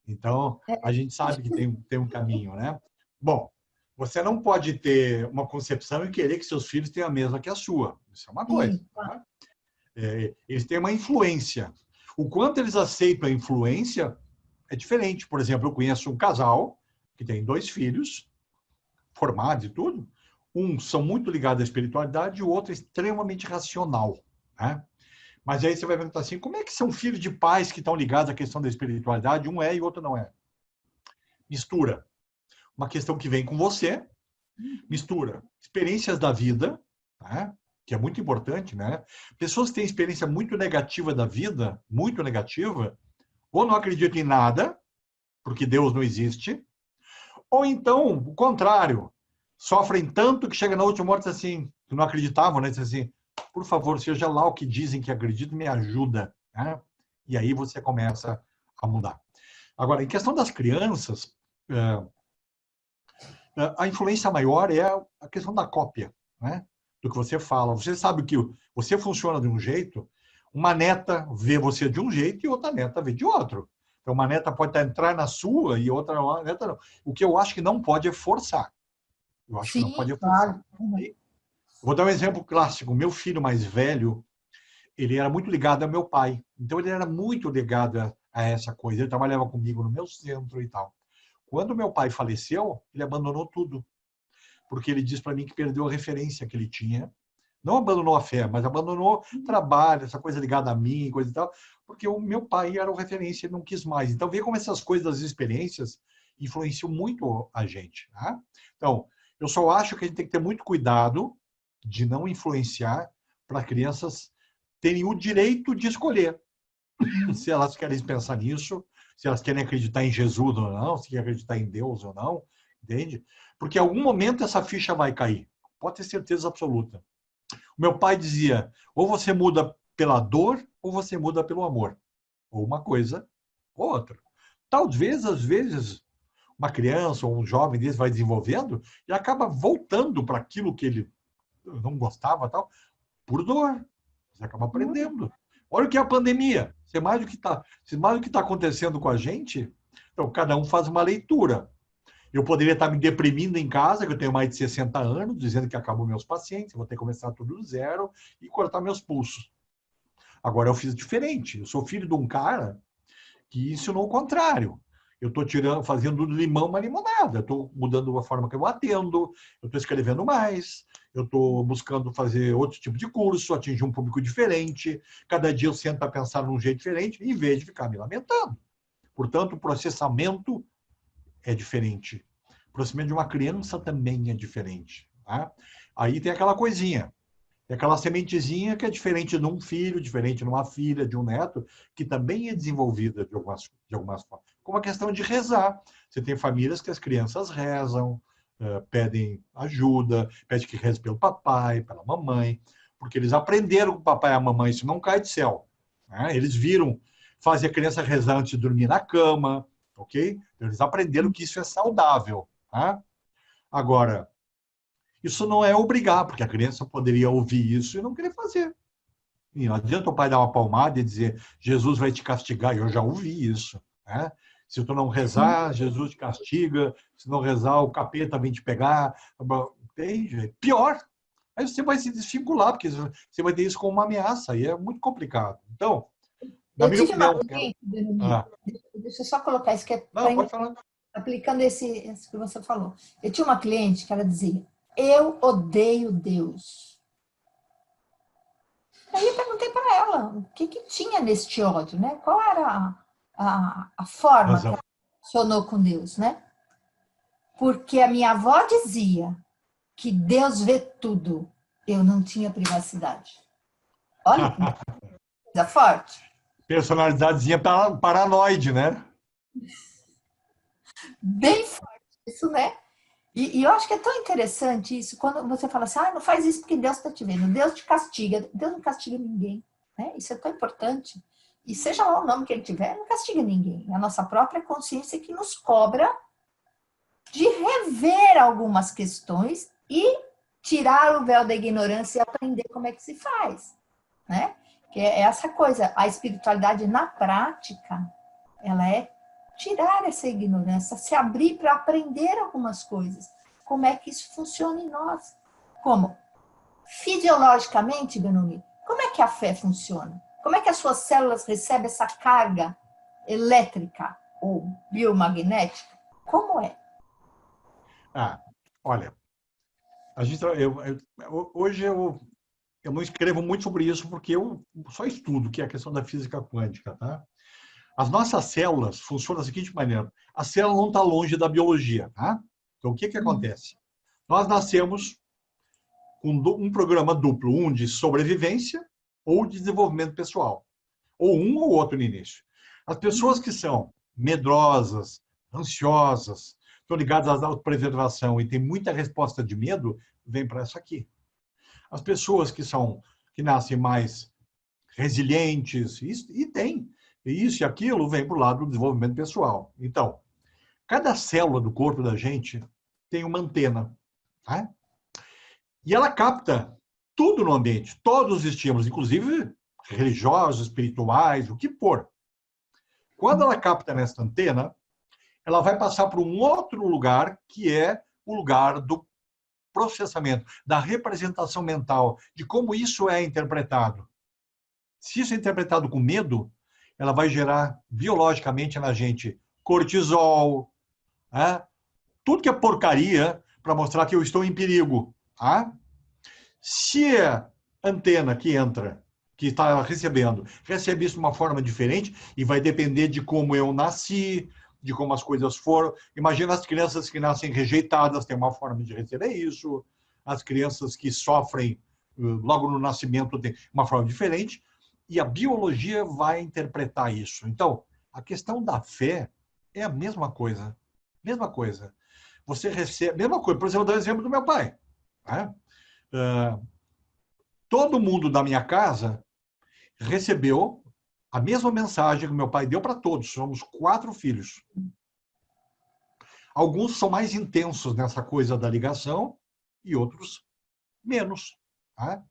Então, a gente sabe que tem um caminho, né? Bom, você não pode ter uma concepção e querer que seus filhos tenham a mesma que a sua. Isso é uma coisa. Sim. Tá? Eles têm uma influência. O quanto eles aceitam a influência é diferente. Por exemplo, eu conheço um casal que tem 2 filhos, formados e tudo. Um são muito ligados à espiritualidade e o outro é extremamente racional. Né? Mas aí você vai perguntar assim, como é que são filhos de pais que estão ligados à questão da espiritualidade? Um é e o outro não é. Mistura. Uma questão que vem com você, mistura experiências da vida, né? Que é muito importante, né? Pessoas que têm experiência muito negativa da vida, muito negativa, ou não acreditam em nada, porque Deus não existe, ou então, o contrário, sofrem tanto que chega na última hora e diz assim, que não acreditavam, né? Diz assim, por favor, seja lá o que dizem que acreditam, me ajuda, né? E aí você começa a mudar. Agora, em questão das crianças, a influência maior é a questão da cópia, né? Do que você fala. Você sabe que você funciona de um jeito, uma neta vê você de um jeito e outra neta vê de outro. Então, uma neta pode entrar na sua e outra neta não. O que eu acho que não pode é forçar. Eu acho que não pode é forçar. Claro. Uhum. Vou dar um exemplo clássico. Meu filho mais velho, ele era muito ligado ao meu pai. Então, ele era muito ligado a essa coisa. Ele trabalhava comigo no meu centro e tal. Quando meu pai faleceu, ele abandonou tudo. Porque ele disse para mim que perdeu a referência que ele tinha. Não abandonou a fé, mas abandonou trabalho, essa coisa ligada a mim, coisa e tal, porque o meu pai era o referência e não quis mais. Então, vê como essas coisas das experiências influenciam muito a gente. Tá? Então, eu só acho que a gente tem que ter muito cuidado de não influenciar para crianças terem o direito de escolher se elas querem pensar nisso, se elas querem acreditar em Jesus ou não, se querem acreditar em Deus ou não, entende? Porque em algum momento essa ficha vai cair, pode ter certeza absoluta. O meu pai dizia, ou você muda pela dor, ou você muda pelo amor. Ou uma coisa, ou outra. Talvez, às vezes, uma criança ou um jovem desse vai desenvolvendo e acaba voltando para aquilo que ele não gostava, tal, por dor. Você acaba aprendendo. Olha o que é a pandemia. Se mais do que está acontecendo com a gente, então cada um faz uma leitura. Eu poderia estar me deprimindo em casa, que eu tenho mais de 60 anos, dizendo que acabam meus pacientes, vou ter que começar tudo do zero e cortar meus pulsos. Agora eu fiz diferente. Eu sou filho de um cara que ensinou o contrário. Eu estou fazendo do limão uma limonada. Eu estou mudando a forma que eu atendo, eu estou escrevendo mais, eu estou buscando fazer outro tipo de curso, atingir um público diferente. Cada dia eu sento a pensar num jeito diferente, em vez de ficar me lamentando. Portanto, o processamento é diferente. O processamento de uma criança também é diferente. Tá? Aí tem aquela coisinha. Tem aquela sementezinha que é diferente de um filho, diferente de uma filha, de um neto, que também é desenvolvida de algumas formas. Como a questão de rezar. Você tem famílias que as crianças rezam, pedem ajuda, pedem que reze pelo papai, pela mamãe, porque eles aprenderam com o papai e a mamãe, isso não cai do céu. Né? Eles viram, fazem a criança rezar antes de dormir na cama, ok? Então, eles aprenderam que isso é saudável. Tá? Agora, isso não é obrigar, porque a criança poderia ouvir isso e não querer fazer. E não adianta o pai dar uma palmada e dizer, Jesus vai te castigar. Eu já ouvi isso. Né? Se tu não rezar, Jesus te castiga. Se não rezar, o capeta vem te pegar. Entende? Pior. Aí você vai se desvincular, porque você vai ter isso como uma ameaça, e é muito complicado. Então, na Eu minha tive uma opinião... cliente, Benoni, Ah, deixa eu só colocar isso, que é não, para pode falar. aplicando esse que você falou. Eu tinha uma cliente que ela dizia, eu odeio Deus. Aí eu perguntei para ela o que, que tinha neste ódio, né? Qual era a forma que Razão. ela funcionou com Deus, né? Porque a minha avó dizia que Deus vê tudo, eu não tinha privacidade. Olha que coisa forte. Personalidadezinha paranoide, né? Bem forte isso, né? E eu acho que é tão interessante isso, quando você fala assim, ah, não faz isso porque Deus está te vendo, Deus te castiga. Deus não castiga ninguém, né? Isso é tão importante. E seja lá o nome que ele tiver, não castiga ninguém. É a nossa própria consciência que nos cobra de rever algumas questões e tirar o véu da ignorância e aprender como é que se faz, né? Que é essa coisa, a espiritualidade na prática, ela é tirar essa ignorância, se abrir para aprender algumas coisas. Como é que isso funciona em nós? Como? Fisiologicamente, Benoni, como é que a fé funciona? Como é que as suas células recebem essa carga elétrica ou biomagnética? Como é? Ah, olha, a gente, hoje eu não escrevo muito sobre isso porque eu só estudo, que é a questão da física quântica, tá? As nossas células funcionam da seguinte maneira: a célula não está longe da biologia, tá? Então, o que acontece? Nós nascemos com um programa duplo, um de sobrevivência ou de desenvolvimento pessoal, ou um ou outro no início. As pessoas que são medrosas, ansiosas, estão ligadas à autopreservação e têm muita resposta de medo, vêm para essa aqui. As pessoas que nascem mais resilientes, e tem isso e aquilo, vem para o lado do desenvolvimento pessoal. Então, cada célula do corpo da gente tem uma antena, tá? E ela capta tudo no ambiente, todos os estímulos, inclusive religiosos, espirituais, o que for. Quando ela capta nessa antena, ela vai passar para um outro lugar, que é o lugar do processamento, da representação mental, de como isso é interpretado. Se isso é interpretado com medo, ela vai gerar biologicamente na gente cortisol, né? Tudo que é porcaria para mostrar que eu estou em perigo. Tá? Se a antena que entra, que está recebendo, recebe isso de uma forma diferente, e vai depender de como eu nasci, de como as coisas foram. Imagina as crianças que nascem rejeitadas, têm uma forma de receber isso. As crianças que sofrem logo no nascimento têm uma forma diferente. E a biologia vai interpretar isso. Então, a questão da fé é a mesma coisa. Mesma coisa. Você recebe... Mesma coisa. Por exemplo, eu dou o exemplo do meu pai. Né? Todo mundo da minha casa recebeu a mesma mensagem que meu pai deu para todos. Somos 4 filhos. Alguns são mais intensos nessa coisa da ligação e outros menos. Tá?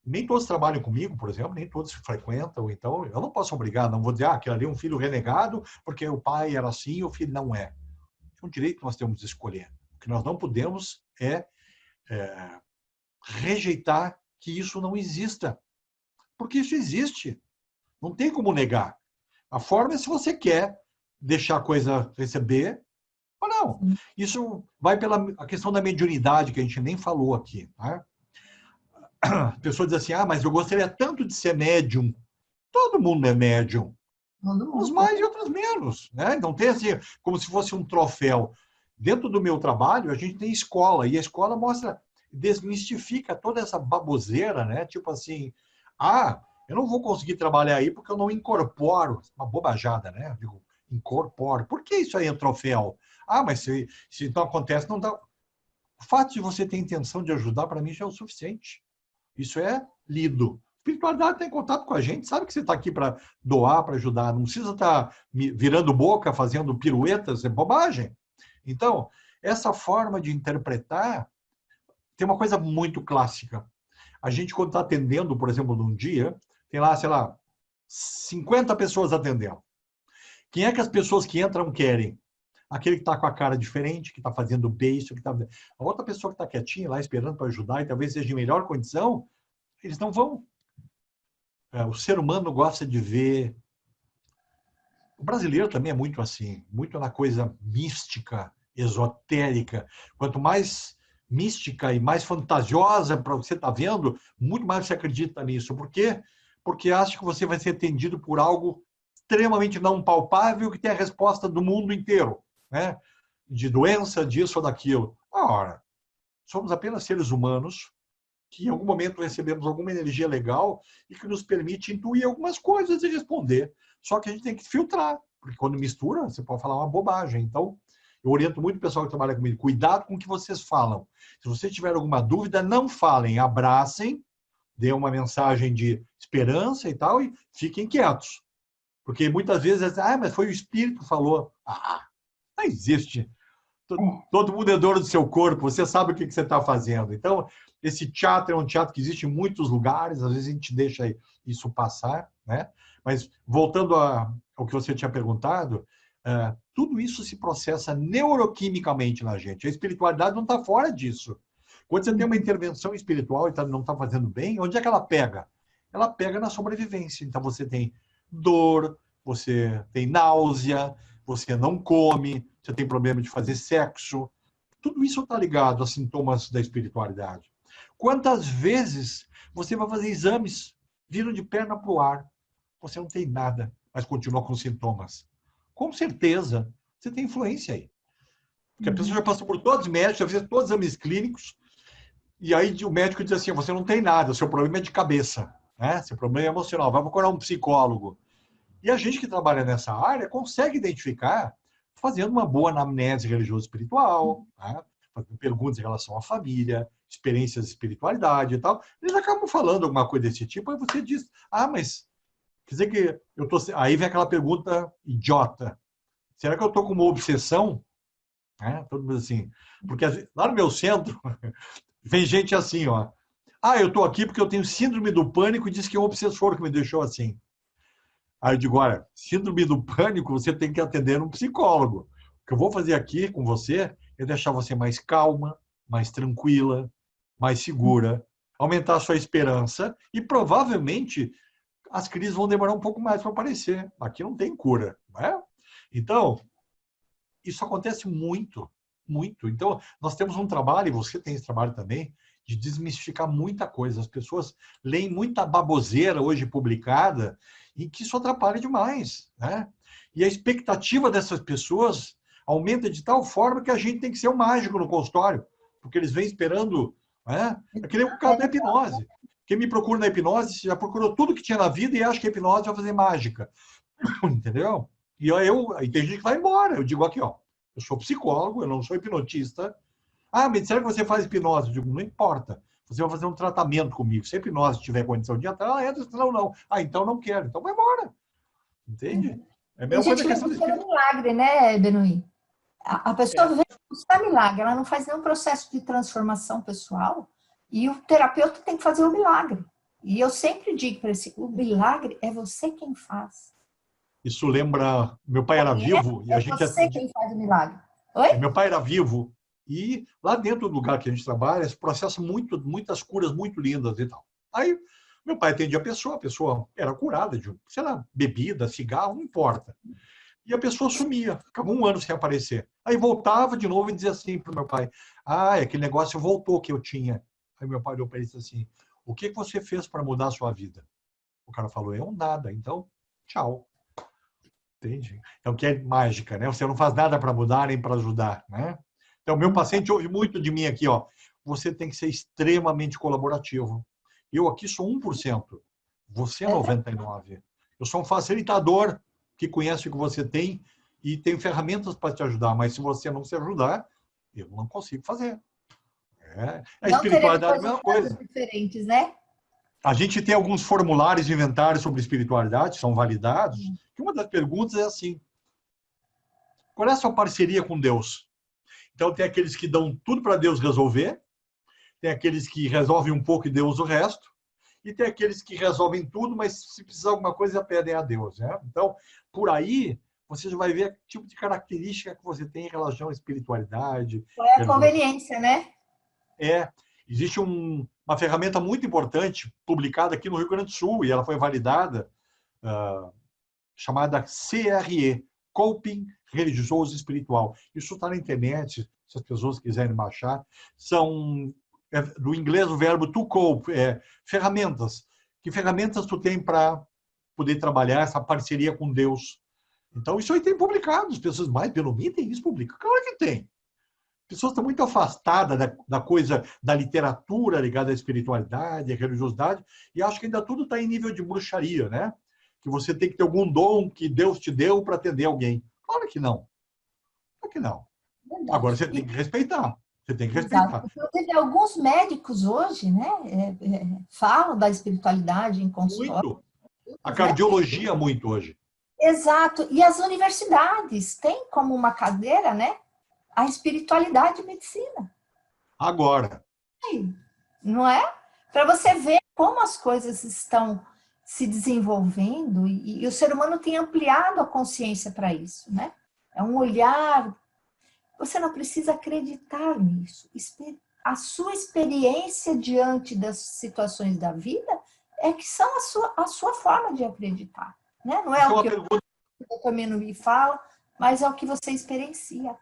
Nem todos trabalham comigo, por exemplo, nem todos frequentam, então eu não posso obrigar, não vou dizer, aquele ali é um filho renegado, porque o pai era assim e o filho não é. É um direito que nós temos de escolher. O que nós não podemos é rejeitar que isso não exista. Porque isso existe. Não tem como negar. A forma é se você quer deixar a coisa receber ou não. Isso vai pela a questão da mediunidade, que a gente nem falou aqui. Tá? A pessoa diz assim, mas eu gostaria tanto de ser médium. Todo mundo é médium. Uns mais e outros menos. Né? Não tem assim, como se fosse um troféu. Dentro do meu trabalho, a gente tem escola, e a escola mostra, desmistifica toda essa baboseira, né? Tipo assim, eu não vou conseguir trabalhar aí porque eu não incorporo. Uma bobajada, né? Eu digo, incorporo. Por que isso aí é troféu? Mas se não acontece, não dá. O fato de você ter intenção de ajudar, para mim, já é o suficiente. Isso é lido. Espiritualidade está em contato com a gente, sabe que você está aqui para doar, para ajudar. Não precisa estar virando boca, fazendo piruetas, é bobagem. Então, essa forma de interpretar tem uma coisa muito clássica. A gente, quando está atendendo, por exemplo, num dia, tem lá, sei lá, 50 pessoas atendendo. Quem é que as pessoas que entram querem? aquele que está com a cara diferente, que está fazendo beijo, que tá... a outra pessoa que está quietinha lá esperando para ajudar e talvez seja em melhor condição, eles não vão. O ser humano gosta de ver. O brasileiro também é muito assim, muito na coisa mística, esotérica. Quanto mais mística e mais fantasiosa para você estar vendo, muito mais você acredita nisso. Por quê? Porque acha que você vai ser atendido por algo extremamente não palpável que tem a resposta do mundo inteiro, né? De doença, disso ou daquilo. Ora, somos apenas seres humanos que em algum momento recebemos alguma energia legal e que nos permite intuir algumas coisas e responder. Só que a gente tem que filtrar, porque quando mistura, você pode falar uma bobagem. Então, eu oriento muito o pessoal que trabalha comigo, cuidado com o que vocês falam. Se você tiver alguma dúvida, não falem, abracem, dê uma mensagem de esperança e tal, e fiquem quietos. Porque muitas vezes, mas foi o espírito que falou. Não existe. Todo mundo é dono do seu corpo, você sabe o que você está fazendo. Então, esse teatro é um teatro que existe em muitos lugares, às vezes a gente deixa isso passar, né? Mas, voltando ao que você tinha perguntado, tudo isso se processa neuroquimicamente na gente. A espiritualidade não está fora disso. Quando você tem uma intervenção espiritual e não está fazendo bem, onde é que ela pega? Ela pega na sobrevivência. Então, você tem dor, você tem náusea, você não come, você tem problema de fazer sexo. Tudo isso está ligado a sintomas da espiritualidade. Quantas vezes você vai fazer exames, viram de perna para o ar, você não tem nada, mas continua com sintomas. Com certeza, você tem influência aí. Porque a pessoa já passou por todos os médicos, já fez todos os exames clínicos, e aí o médico diz assim, você não tem nada, o seu problema é de cabeça, né? Seu problema é emocional, vai procurar um psicólogo. E a gente que trabalha nessa área consegue identificar fazendo uma boa anamnese religioso-espiritual, né? Fazendo perguntas em relação à família, experiências de espiritualidade e tal. Eles acabam falando alguma coisa desse tipo, aí você diz, mas quer dizer que eu tô... Aí vem aquela pergunta idiota. Será que eu estou com uma obsessão? Todo mundo assim. Porque lá no meu centro, vem gente assim, ó. Eu estou aqui porque eu tenho síndrome do pânico e diz que é um obsessor que me deixou assim. Aí eu digo, olha, síndrome do pânico, você tem que atender um psicólogo. O que eu vou fazer aqui com você é deixar você mais calma, mais tranquila, mais segura, aumentar a sua esperança e provavelmente as crises vão demorar um pouco mais para aparecer. Aqui não tem cura, não é? Então, isso acontece muito, muito. Então, nós temos um trabalho, e você tem esse trabalho também, de desmistificar muita coisa. As pessoas leem muita baboseira hoje publicada e que isso atrapalha demais, né? E a expectativa dessas pessoas aumenta de tal forma que a gente tem que ser um mágico no consultório, porque eles vêm esperando, né? É que nem o caso da hipnose. Quem me procura na hipnose já procurou tudo que tinha na vida e acha que a hipnose vai fazer mágica. Entendeu? E aí tem gente que vai embora. Eu digo aqui, ó, eu sou psicólogo, eu não sou hipnotista. Mas será que você faz hipnose? Eu digo, não importa. Você vai fazer um tratamento comigo. Se a hipnose tiver condição de entrar, ela entra, senão não. Então não quero. Então vai embora. Entende? É a mesma coisa que a questão do espírito. É um milagre, né, Benoît? A pessoa vem buscar milagre, ela não faz nenhum processo de transformação pessoal e o terapeuta tem que fazer o milagre. E eu sempre digo para ele, o milagre é você quem faz. Isso lembra... Meu pai era vivo e a gente... É você quem faz o milagre. Oi? Meu pai era vivo e lá dentro do lugar que a gente trabalha, esse processo muitas curas muito lindas e tal. Aí meu pai atendia a pessoa era curada de, sei lá, bebida, cigarro, não importa. E a pessoa sumia, ficava um ano sem aparecer. Aí voltava de novo e dizia assim para o meu pai, aquele negócio voltou que eu tinha. Aí meu pai olhou para ele e disse assim, o que você fez para mudar a sua vida? O cara falou, eu nada, então tchau. Entende? Então, que é mágica, né? Você não faz nada para mudar nem para ajudar, né? Então, meu paciente ouve muito de mim aqui, ó. Você tem que ser extremamente colaborativo. Eu aqui sou 1%. Você é 99%. Eu sou um facilitador que conhece o que você tem e tem ferramentas para te ajudar. Mas se você não se ajudar, eu não consigo fazer. A espiritualidade é a mesma coisa. Diferentes, né? A gente tem alguns formulários inventados sobre espiritualidade, são validados, que uma das perguntas é assim, qual é a sua parceria com Deus? Então, tem aqueles que dão tudo para Deus resolver, tem aqueles que resolvem um pouco e Deus o resto, e tem aqueles que resolvem tudo, mas se precisar de alguma coisa, pedem a Deus, né? Então, por aí, você já vai ver que tipo de característica que você tem em relação à espiritualidade. Qual é a conveniência, né? Existe uma ferramenta muito importante publicada aqui no Rio Grande do Sul e ela foi validada, chamada CRE, Coping Religioso e Espiritual. Isso está na internet, se as pessoas quiserem baixar. Do inglês o verbo to cope, ferramentas. Que ferramentas tu tem para poder trabalhar essa parceria com Deus? Então, isso aí tem publicado. As pessoas, mas pelo menos tem isso publicado. Claro que tem. As pessoas estão muito afastadas da coisa, da literatura ligada à espiritualidade, à religiosidade, e acho que ainda tudo está em nível de bruxaria, né? Que você tem que ter algum dom que Deus te deu para atender alguém. Claro que não. Claro que não. Verdade. Agora você tem que respeitar. Você tem que respeitar. Inclusive, alguns médicos hoje, né, falam da espiritualidade em consultório. Muito. A cardiologia muito hoje. Exato. E as universidades têm como uma cadeira, né, a espiritualidade e medicina. Agora. Não é? Para você ver como as coisas estão se desenvolvendo e o ser humano tem ampliado a consciência para isso, né? É um olhar. Você não precisa acreditar nisso. A sua experiência diante das situações da vida é que são a sua forma de acreditar, né? Não é o que o Dr. Menuhi fala, mas é o que você experiencia.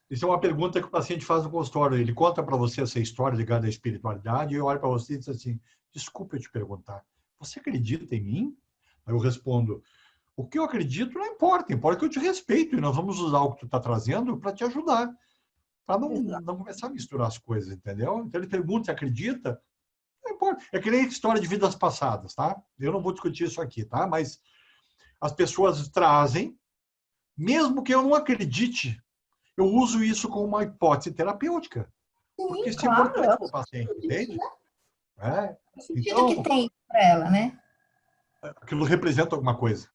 Isso é uma pergunta que o paciente faz no consultório. Ele conta para você essa história ligada à espiritualidade e eu olho para você e diz assim, desculpa eu te perguntar, você acredita em mim? Aí eu respondo, o que eu acredito não importa, importa que eu te respeito e nós vamos usar o que tu está trazendo para te ajudar, para não começar a misturar as coisas, entendeu? Então ele pergunta se acredita, não importa. É que nem história de vidas passadas, tá? Eu não vou discutir isso aqui, tá? Mas as pessoas trazem, mesmo que eu não acredite, eu uso isso como uma hipótese terapêutica. Sim, porque isso claro, é importante para o paciente, entende? O sentido que tem para ela, né? Aquilo representa alguma coisa.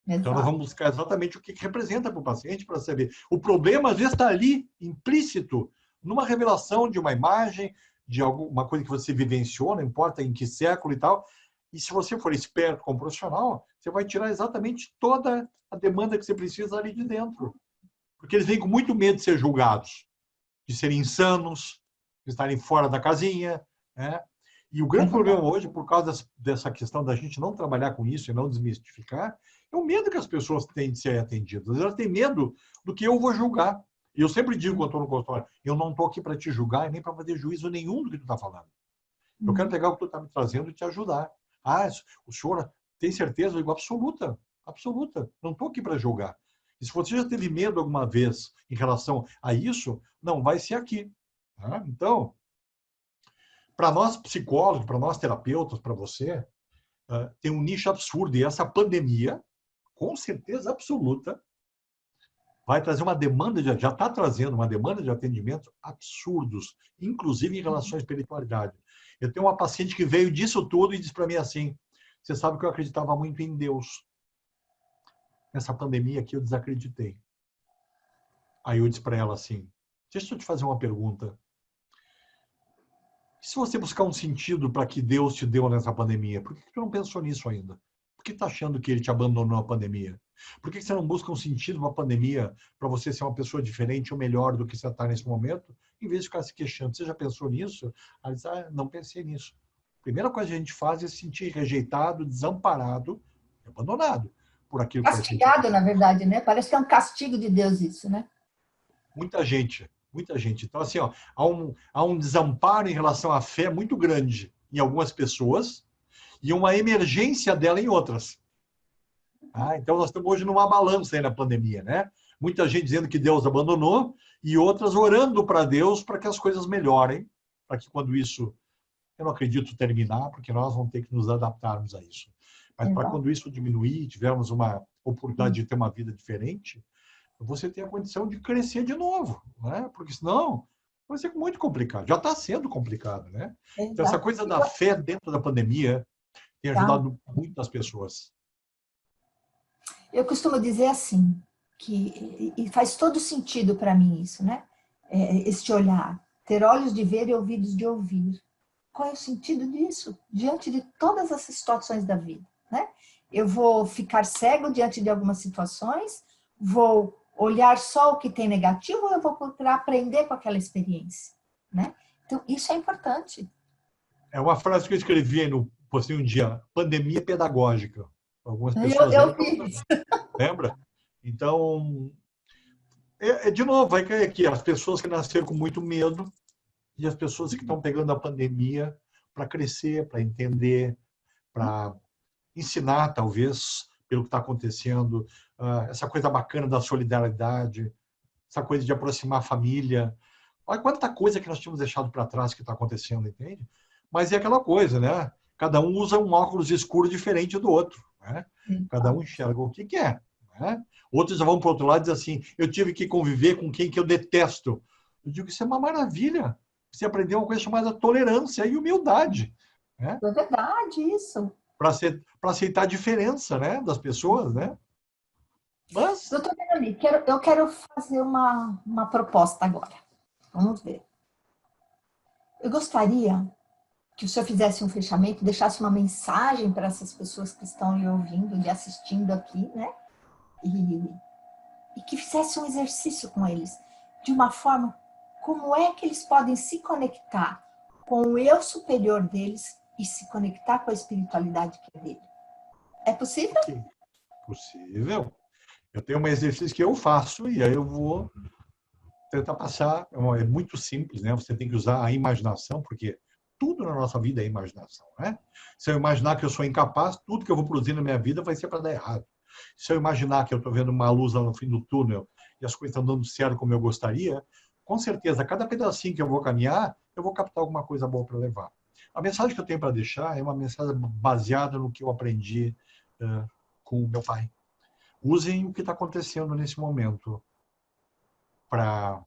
Exato. Então, nós vamos buscar exatamente o que representa para o paciente para saber. O problema, às vezes, está ali, implícito, numa revelação de uma imagem, de alguma coisa que você vivenciou, não importa em que século e tal. E se você for esperto como profissional, você vai tirar exatamente toda a demanda que você precisa ali de dentro. Porque eles vêm com muito medo de ser julgados, de serem insanos, de estarem fora da casinha, né? E o grande problema hoje, por causa dessa questão da gente não trabalhar com isso e não desmistificar, é o medo que as pessoas têm de ser atendidas. Elas têm medo do que eu vou julgar. E eu sempre digo quando estou no consultório, eu não estou aqui para te julgar e nem para fazer juízo nenhum do que tu está falando. Eu quero pegar o que tu está me trazendo e te ajudar. Ah, o senhor tem certeza? Eu digo, absoluta, absoluta. Não estou aqui para julgar. E se você já teve medo alguma vez em relação a isso, não vai ser aqui. Tá? Então, para nós psicólogos, para nós terapeutas, para você, tem um nicho absurdo. E essa pandemia, com certeza absoluta, vai trazer uma demanda, já está trazendo uma demanda de atendimentos absurdos, inclusive em relação à espiritualidade. Eu tenho uma paciente que veio disso tudo e disse para mim assim, você sabe que eu acreditava muito em Deus. Nessa pandemia aqui eu desacreditei. Aí eu disse para ela assim, deixa eu te fazer uma pergunta. E se você buscar um sentido para que Deus te deu nessa pandemia, por que tu não pensou nisso ainda? Por que tu está achando que ele te abandonou na pandemia? Por que você não busca um sentido para a pandemia para você ser uma pessoa diferente ou melhor do que você está nesse momento, em vez de ficar se queixando? Você já pensou nisso? Ela diz, não pensei nisso. A primeira coisa que a gente faz é se sentir rejeitado, desamparado, abandonado por aquilo que castigado, na verdade, né? Parece que é um castigo de Deus isso, né? Muita gente. Muita gente. Então, assim, ó, há um desamparo em relação à fé muito grande em algumas pessoas e uma emergência dela em outras. Então, nós estamos hoje numa balança aí na pandemia, né? Muita gente dizendo que Deus abandonou e outras orando para Deus para que as coisas melhorem, para que quando isso, eu não acredito terminar, porque nós vamos ter que nos adaptarmos a isso. Mas para quando isso diminuir, tivermos uma oportunidade de ter uma vida diferente, você tem a condição de crescer de novo, né? Porque senão vai ser muito complicado. Já está sendo complicado, né? Então, essa coisa da fé dentro da pandemia tem ajudado muitas pessoas. Eu costumo dizer assim, e faz todo sentido para mim isso, né? Este olhar, ter olhos de ver e ouvidos de ouvir. Qual é o sentido disso? Diante de todas as situações da vida, né? Eu vou ficar cego diante de algumas situações, vou olhar só o que tem negativo ou eu vou procurar aprender com aquela experiência, né? Então, isso é importante. É uma frase que eu escrevi no postei um dia, pandemia pedagógica. Algumas pessoas Eu fiz. lembra? Então, de novo, vai cair aqui as pessoas que nasceram com muito medo e as pessoas que estão pegando a pandemia para crescer, para entender, para ensinar, talvez, pelo que está acontecendo, essa coisa bacana da solidariedade, essa coisa de aproximar a família. Olha quanta coisa que nós tínhamos deixado para trás que está acontecendo, entende? Mas é aquela coisa, né? Cada um usa um óculos escuro diferente do outro, né? Cada um enxerga o que quer, né? Outros já vão para o outro lado e dizem assim, eu tive que conviver com quem que eu detesto. Eu digo, isso é uma maravilha. Você aprendeu uma coisa chamada tolerância e humildade, né? É verdade, isso. Para aceitar a diferença, né, das pessoas, né? Mas... Doutor Benoni, eu quero fazer uma proposta agora. Vamos ver. Eu gostaria que o senhor fizesse um fechamento, deixasse uma mensagem para essas pessoas que estão lhe ouvindo, lhe assistindo aqui, né? E que fizesse um exercício com eles, de uma forma, como é que eles podem se conectar com o eu superior deles e se conectar com a espiritualidade que é dele. É possível? Sim, possível. Eu tenho um exercício que eu faço e aí eu vou tentar passar. É muito simples, né? Você tem que usar a imaginação, porque tudo na nossa vida é imaginação, né? Se eu imaginar que eu sou incapaz, tudo que eu vou produzir na minha vida vai ser para dar errado. Se eu imaginar que eu estou vendo uma luz lá no fim do túnel e as coisas estão dando certo como eu gostaria, com certeza, cada pedacinho que eu vou caminhar, eu vou captar alguma coisa boa para levar. A mensagem que eu tenho para deixar é uma mensagem baseada no que eu aprendi com o meu pai. Usem o que está acontecendo nesse momento para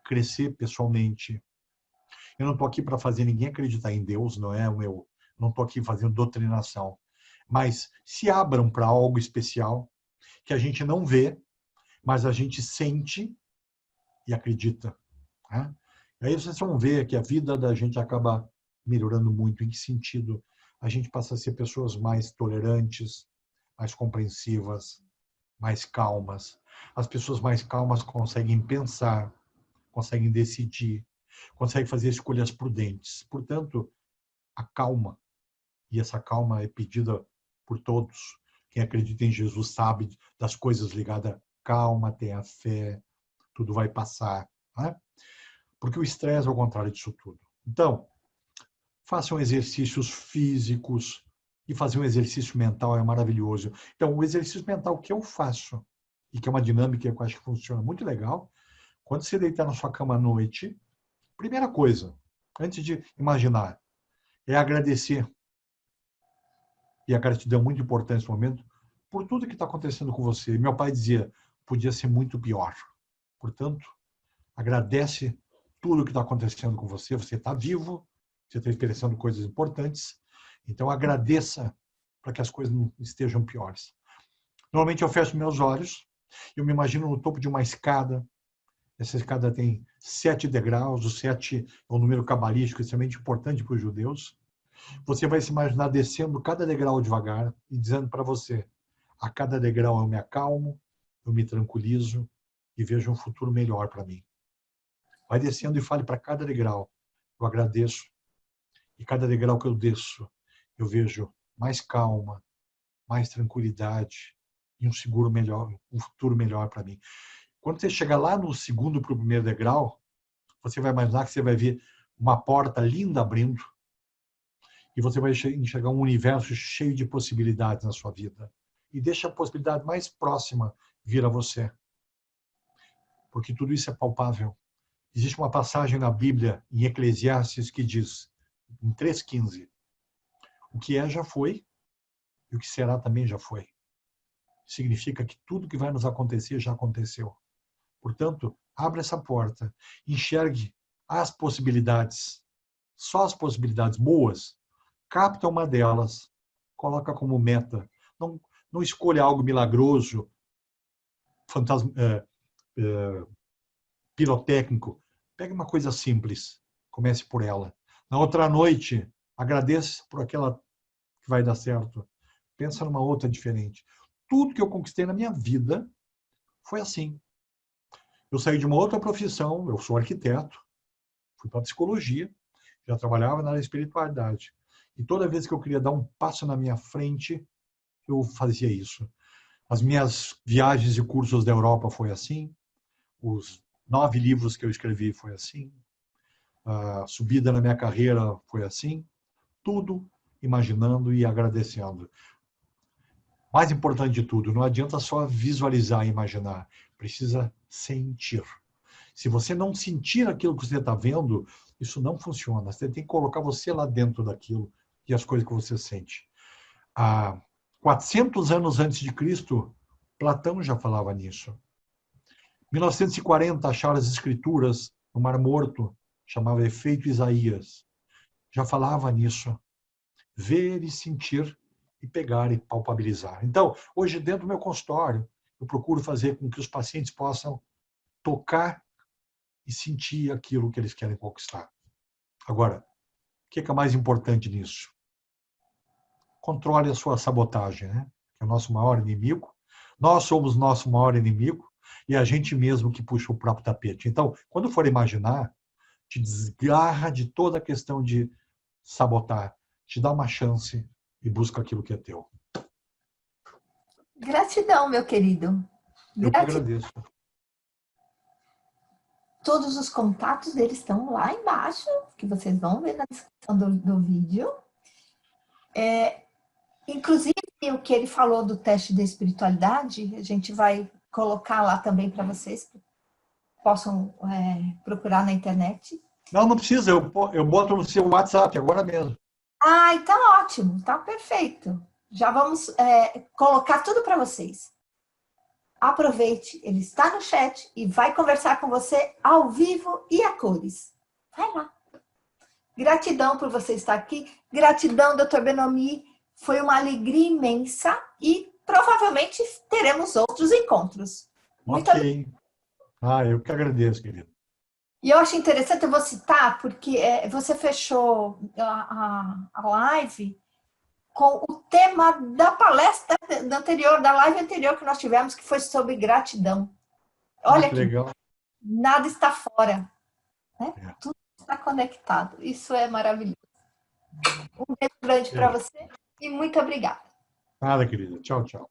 crescer pessoalmente. Eu não estou aqui para fazer ninguém acreditar em Deus, não é o meu. Não estou aqui fazendo doutrinação. Mas se abram para algo especial que a gente não vê, mas a gente sente e acredita. Né? E aí vocês vão ver que a vida da gente acaba melhorando muito. Em que sentido? A gente passa a ser pessoas mais tolerantes, mais compreensivas, mais calmas. As pessoas mais calmas conseguem pensar, conseguem decidir, conseguem fazer escolhas prudentes. Portanto, a calma, e essa calma é pedida por todos. Quem acredita em Jesus sabe das coisas ligadas a calma, tenha fé, tudo vai passar. Né? Porque o estresse é o contrário disso tudo. Então, façam exercícios físicos e fazer um exercício mental é maravilhoso. Então, o exercício mental que eu faço, e que é uma dinâmica que eu acho que funciona muito legal, quando você deitar na sua cama à noite, primeira coisa, antes de imaginar, é agradecer. E a gratidão é muito importante nesse momento, por tudo que está acontecendo com você. Meu pai dizia, podia ser muito pior. Portanto, agradece tudo que está acontecendo com você. Você está vivo, você está experienciando coisas importantes. Então, agradeça para que as coisas não estejam piores. Normalmente, eu fecho meus olhos, eu me imagino no topo de uma escada. Essa escada tem 7 degraus, o 7 é um número cabalístico extremamente importante para os judeus. Você vai se imaginar descendo cada degrau devagar e dizendo para você, a cada degrau eu me acalmo, eu me tranquilizo e vejo um futuro melhor para mim. Vai descendo e fale para cada degrau, eu agradeço. E cada degrau que eu desço, eu vejo mais calma, mais tranquilidade e um seguro melhor, um futuro melhor para mim. Quando você chegar lá no segundo para o primeiro degrau, você vai imaginar que você vai ver uma porta linda abrindo e você vai enxergar um universo cheio de possibilidades na sua vida. E deixa a possibilidade mais próxima vir a você. Porque tudo isso é palpável. Existe uma passagem na Bíblia, em Eclesiastes, que diz, em 3,15, o que é já foi e o que será também já foi. Significa que tudo que vai nos acontecer já aconteceu. Portanto, abra essa porta, enxergue as possibilidades, só as possibilidades boas, capta uma delas, coloca como meta. Não escolha algo milagroso, pirotécnico. Pegue uma coisa simples, comece por ela. Na outra noite, agradeça por aquela que vai dar certo. Pensa numa outra diferente. Tudo que eu conquistei na minha vida foi assim. Eu saí de uma outra profissão, eu sou arquiteto, fui para psicologia, já trabalhava na área de espiritualidade. E toda vez que eu queria dar um passo na minha frente, eu fazia isso. As minhas viagens e cursos da Europa foi assim, os 9 livros que eu escrevi foi assim, a subida na minha carreira foi assim, tudo imaginando e agradecendo. Mais importante de tudo, não adianta só visualizar e imaginar, precisa sentir. Se você não sentir aquilo que você está vendo, isso não funciona. Você tem que colocar você lá dentro daquilo e as coisas que você sente. Há 400 anos antes de Cristo, Platão já falava nisso. Em 1940, acharam as escrituras no Mar Morto, chamava Efeito Isaías. Já falava nisso. Ver e sentir e pegar e palpabilizar. Então, hoje, dentro do meu consultório, eu procuro fazer com que os pacientes possam tocar e sentir aquilo que eles querem conquistar. Agora, o que é mais importante nisso? Controle a sua sabotagem, né? Que é o nosso maior inimigo. Nós somos nosso maior inimigo e é a gente mesmo que puxa o próprio tapete. Então, quando for imaginar, te desgarra de toda a questão de sabotar, te dá uma chance e busca aquilo que é teu. Gratidão, meu querido. Eu que agradeço. Todos os contatos deles estão lá embaixo, que vocês vão ver na descrição do vídeo. Inclusive, o que ele falou do teste de espiritualidade, a gente vai colocar lá também para vocês, que possam procurar na internet. Não precisa, eu boto no seu WhatsApp agora mesmo. Ah, então ótimo, tá perfeito. Já vamos colocar tudo para vocês. Aproveite, ele está no chat e vai conversar com você ao vivo e a cores. Vai lá. Gratidão por você estar aqui. Gratidão, Dr. Benomi. Foi uma alegria imensa e provavelmente teremos outros encontros. Muito Ok. Eu que agradeço, querido. E eu acho interessante, eu vou citar, porque você fechou a live com o tema da palestra anterior, da live anterior que nós tivemos, que foi sobre gratidão. Olha que legal. Nada está fora. Né? É. Tudo está conectado. Isso é maravilhoso. Um beijo grande para você e muito obrigada. Nada, querida. Tchau, tchau.